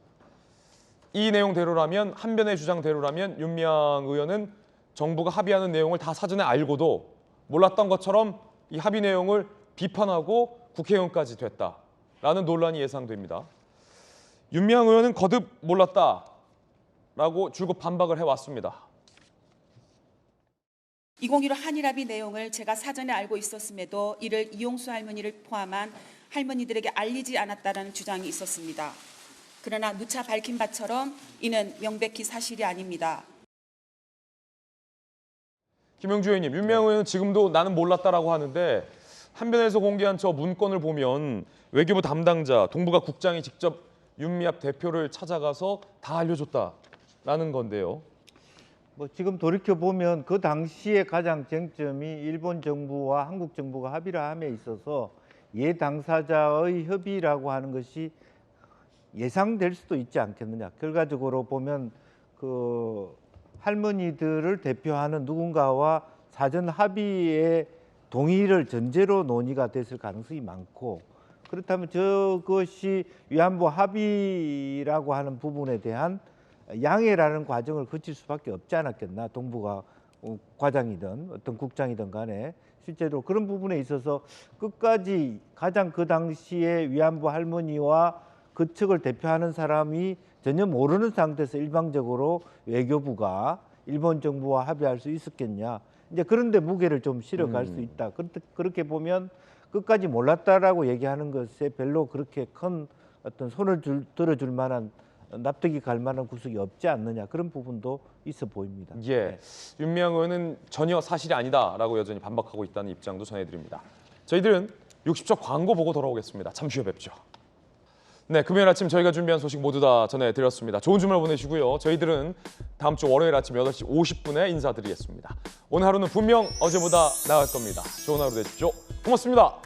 이 내용대로라면 한변의 주장대로라면 윤미향 의원은 정부가 합의하는 내용을 다 사전에 알고도 몰랐던 것처럼 이 합의 내용을 비판하고 국회의원까지 됐다라는 논란이 예상됩니다. 윤미향 의원은 거듭 몰랐다라고 줄곧 반박을 해왔습니다. 2015 한일합의 내용을 제가 사전에 알고 있었음에도 이를 이용수 할머니를 포함한 할머니들에게 알리지 않았다는 주장이 있었습니다. 그러나 누차 밝힌 바처럼 이는 명백히 사실이 아닙니다. 김영주 의원님, 윤미향 의원은 지금도 나는 몰랐다라고 하는데 한변에서 공개한 저 문건을 보면 외교부 담당자, 동북아 국장이 직접 윤미합 대표를 찾아가서 다 알려줬다라는 건데요. 뭐 지금 돌이켜 보면 그 당시에 가장 쟁점이 일본 정부와 한국 정부가 합의를 함에 있어서 당사자의 협의라고 하는 것이 예상될 수도 있지 않겠느냐. 결과적으로 보면 그 할머니들을 대표하는 누군가와 사전 합의의 동의를 전제로 논의가 됐을 가능성이 많고, 그렇다면 저것이 위안부 합의라고 하는 부분에 대한 양해라는 과정을 거칠 수밖에 없지 않았겠나. 동북아 과장이든 어떤 국장이든 간에 실제로 그런 부분에 있어서 끝까지 가장 그 당시에 위안부 할머니와 그 측을 대표하는 사람이 전혀 모르는 상태에서 일방적으로 외교부가 일본 정부와 합의할 수 있었겠냐. 이제 그런데 무게를 좀 실어갈 수 있다. 그렇게 보면 끝까지 몰랐다라고 얘기하는 것에 별로 그렇게 큰 어떤 손을 들어줄 만한, 납득이 갈 만한 구석이 없지 않느냐, 그런 부분도 있어 보입니다. 예, 윤미향 의원은 전혀 사실이 아니다라고 여전히 반박하고 있다는 입장도 전해드립니다. 저희들은 60초 광고 보고 돌아오겠습니다. 잠시 후에 뵙죠. 네, 금요일 아침 저희가 준비한 소식 모두 다 전해드렸습니다. 좋은 주말 보내시고요. 저희들은 다음 주 월요일 아침 8시 50분에 인사드리겠습니다. 오늘 하루는 분명 어제보다 나을 겁니다. 좋은 하루 되십시오. 고맙습니다.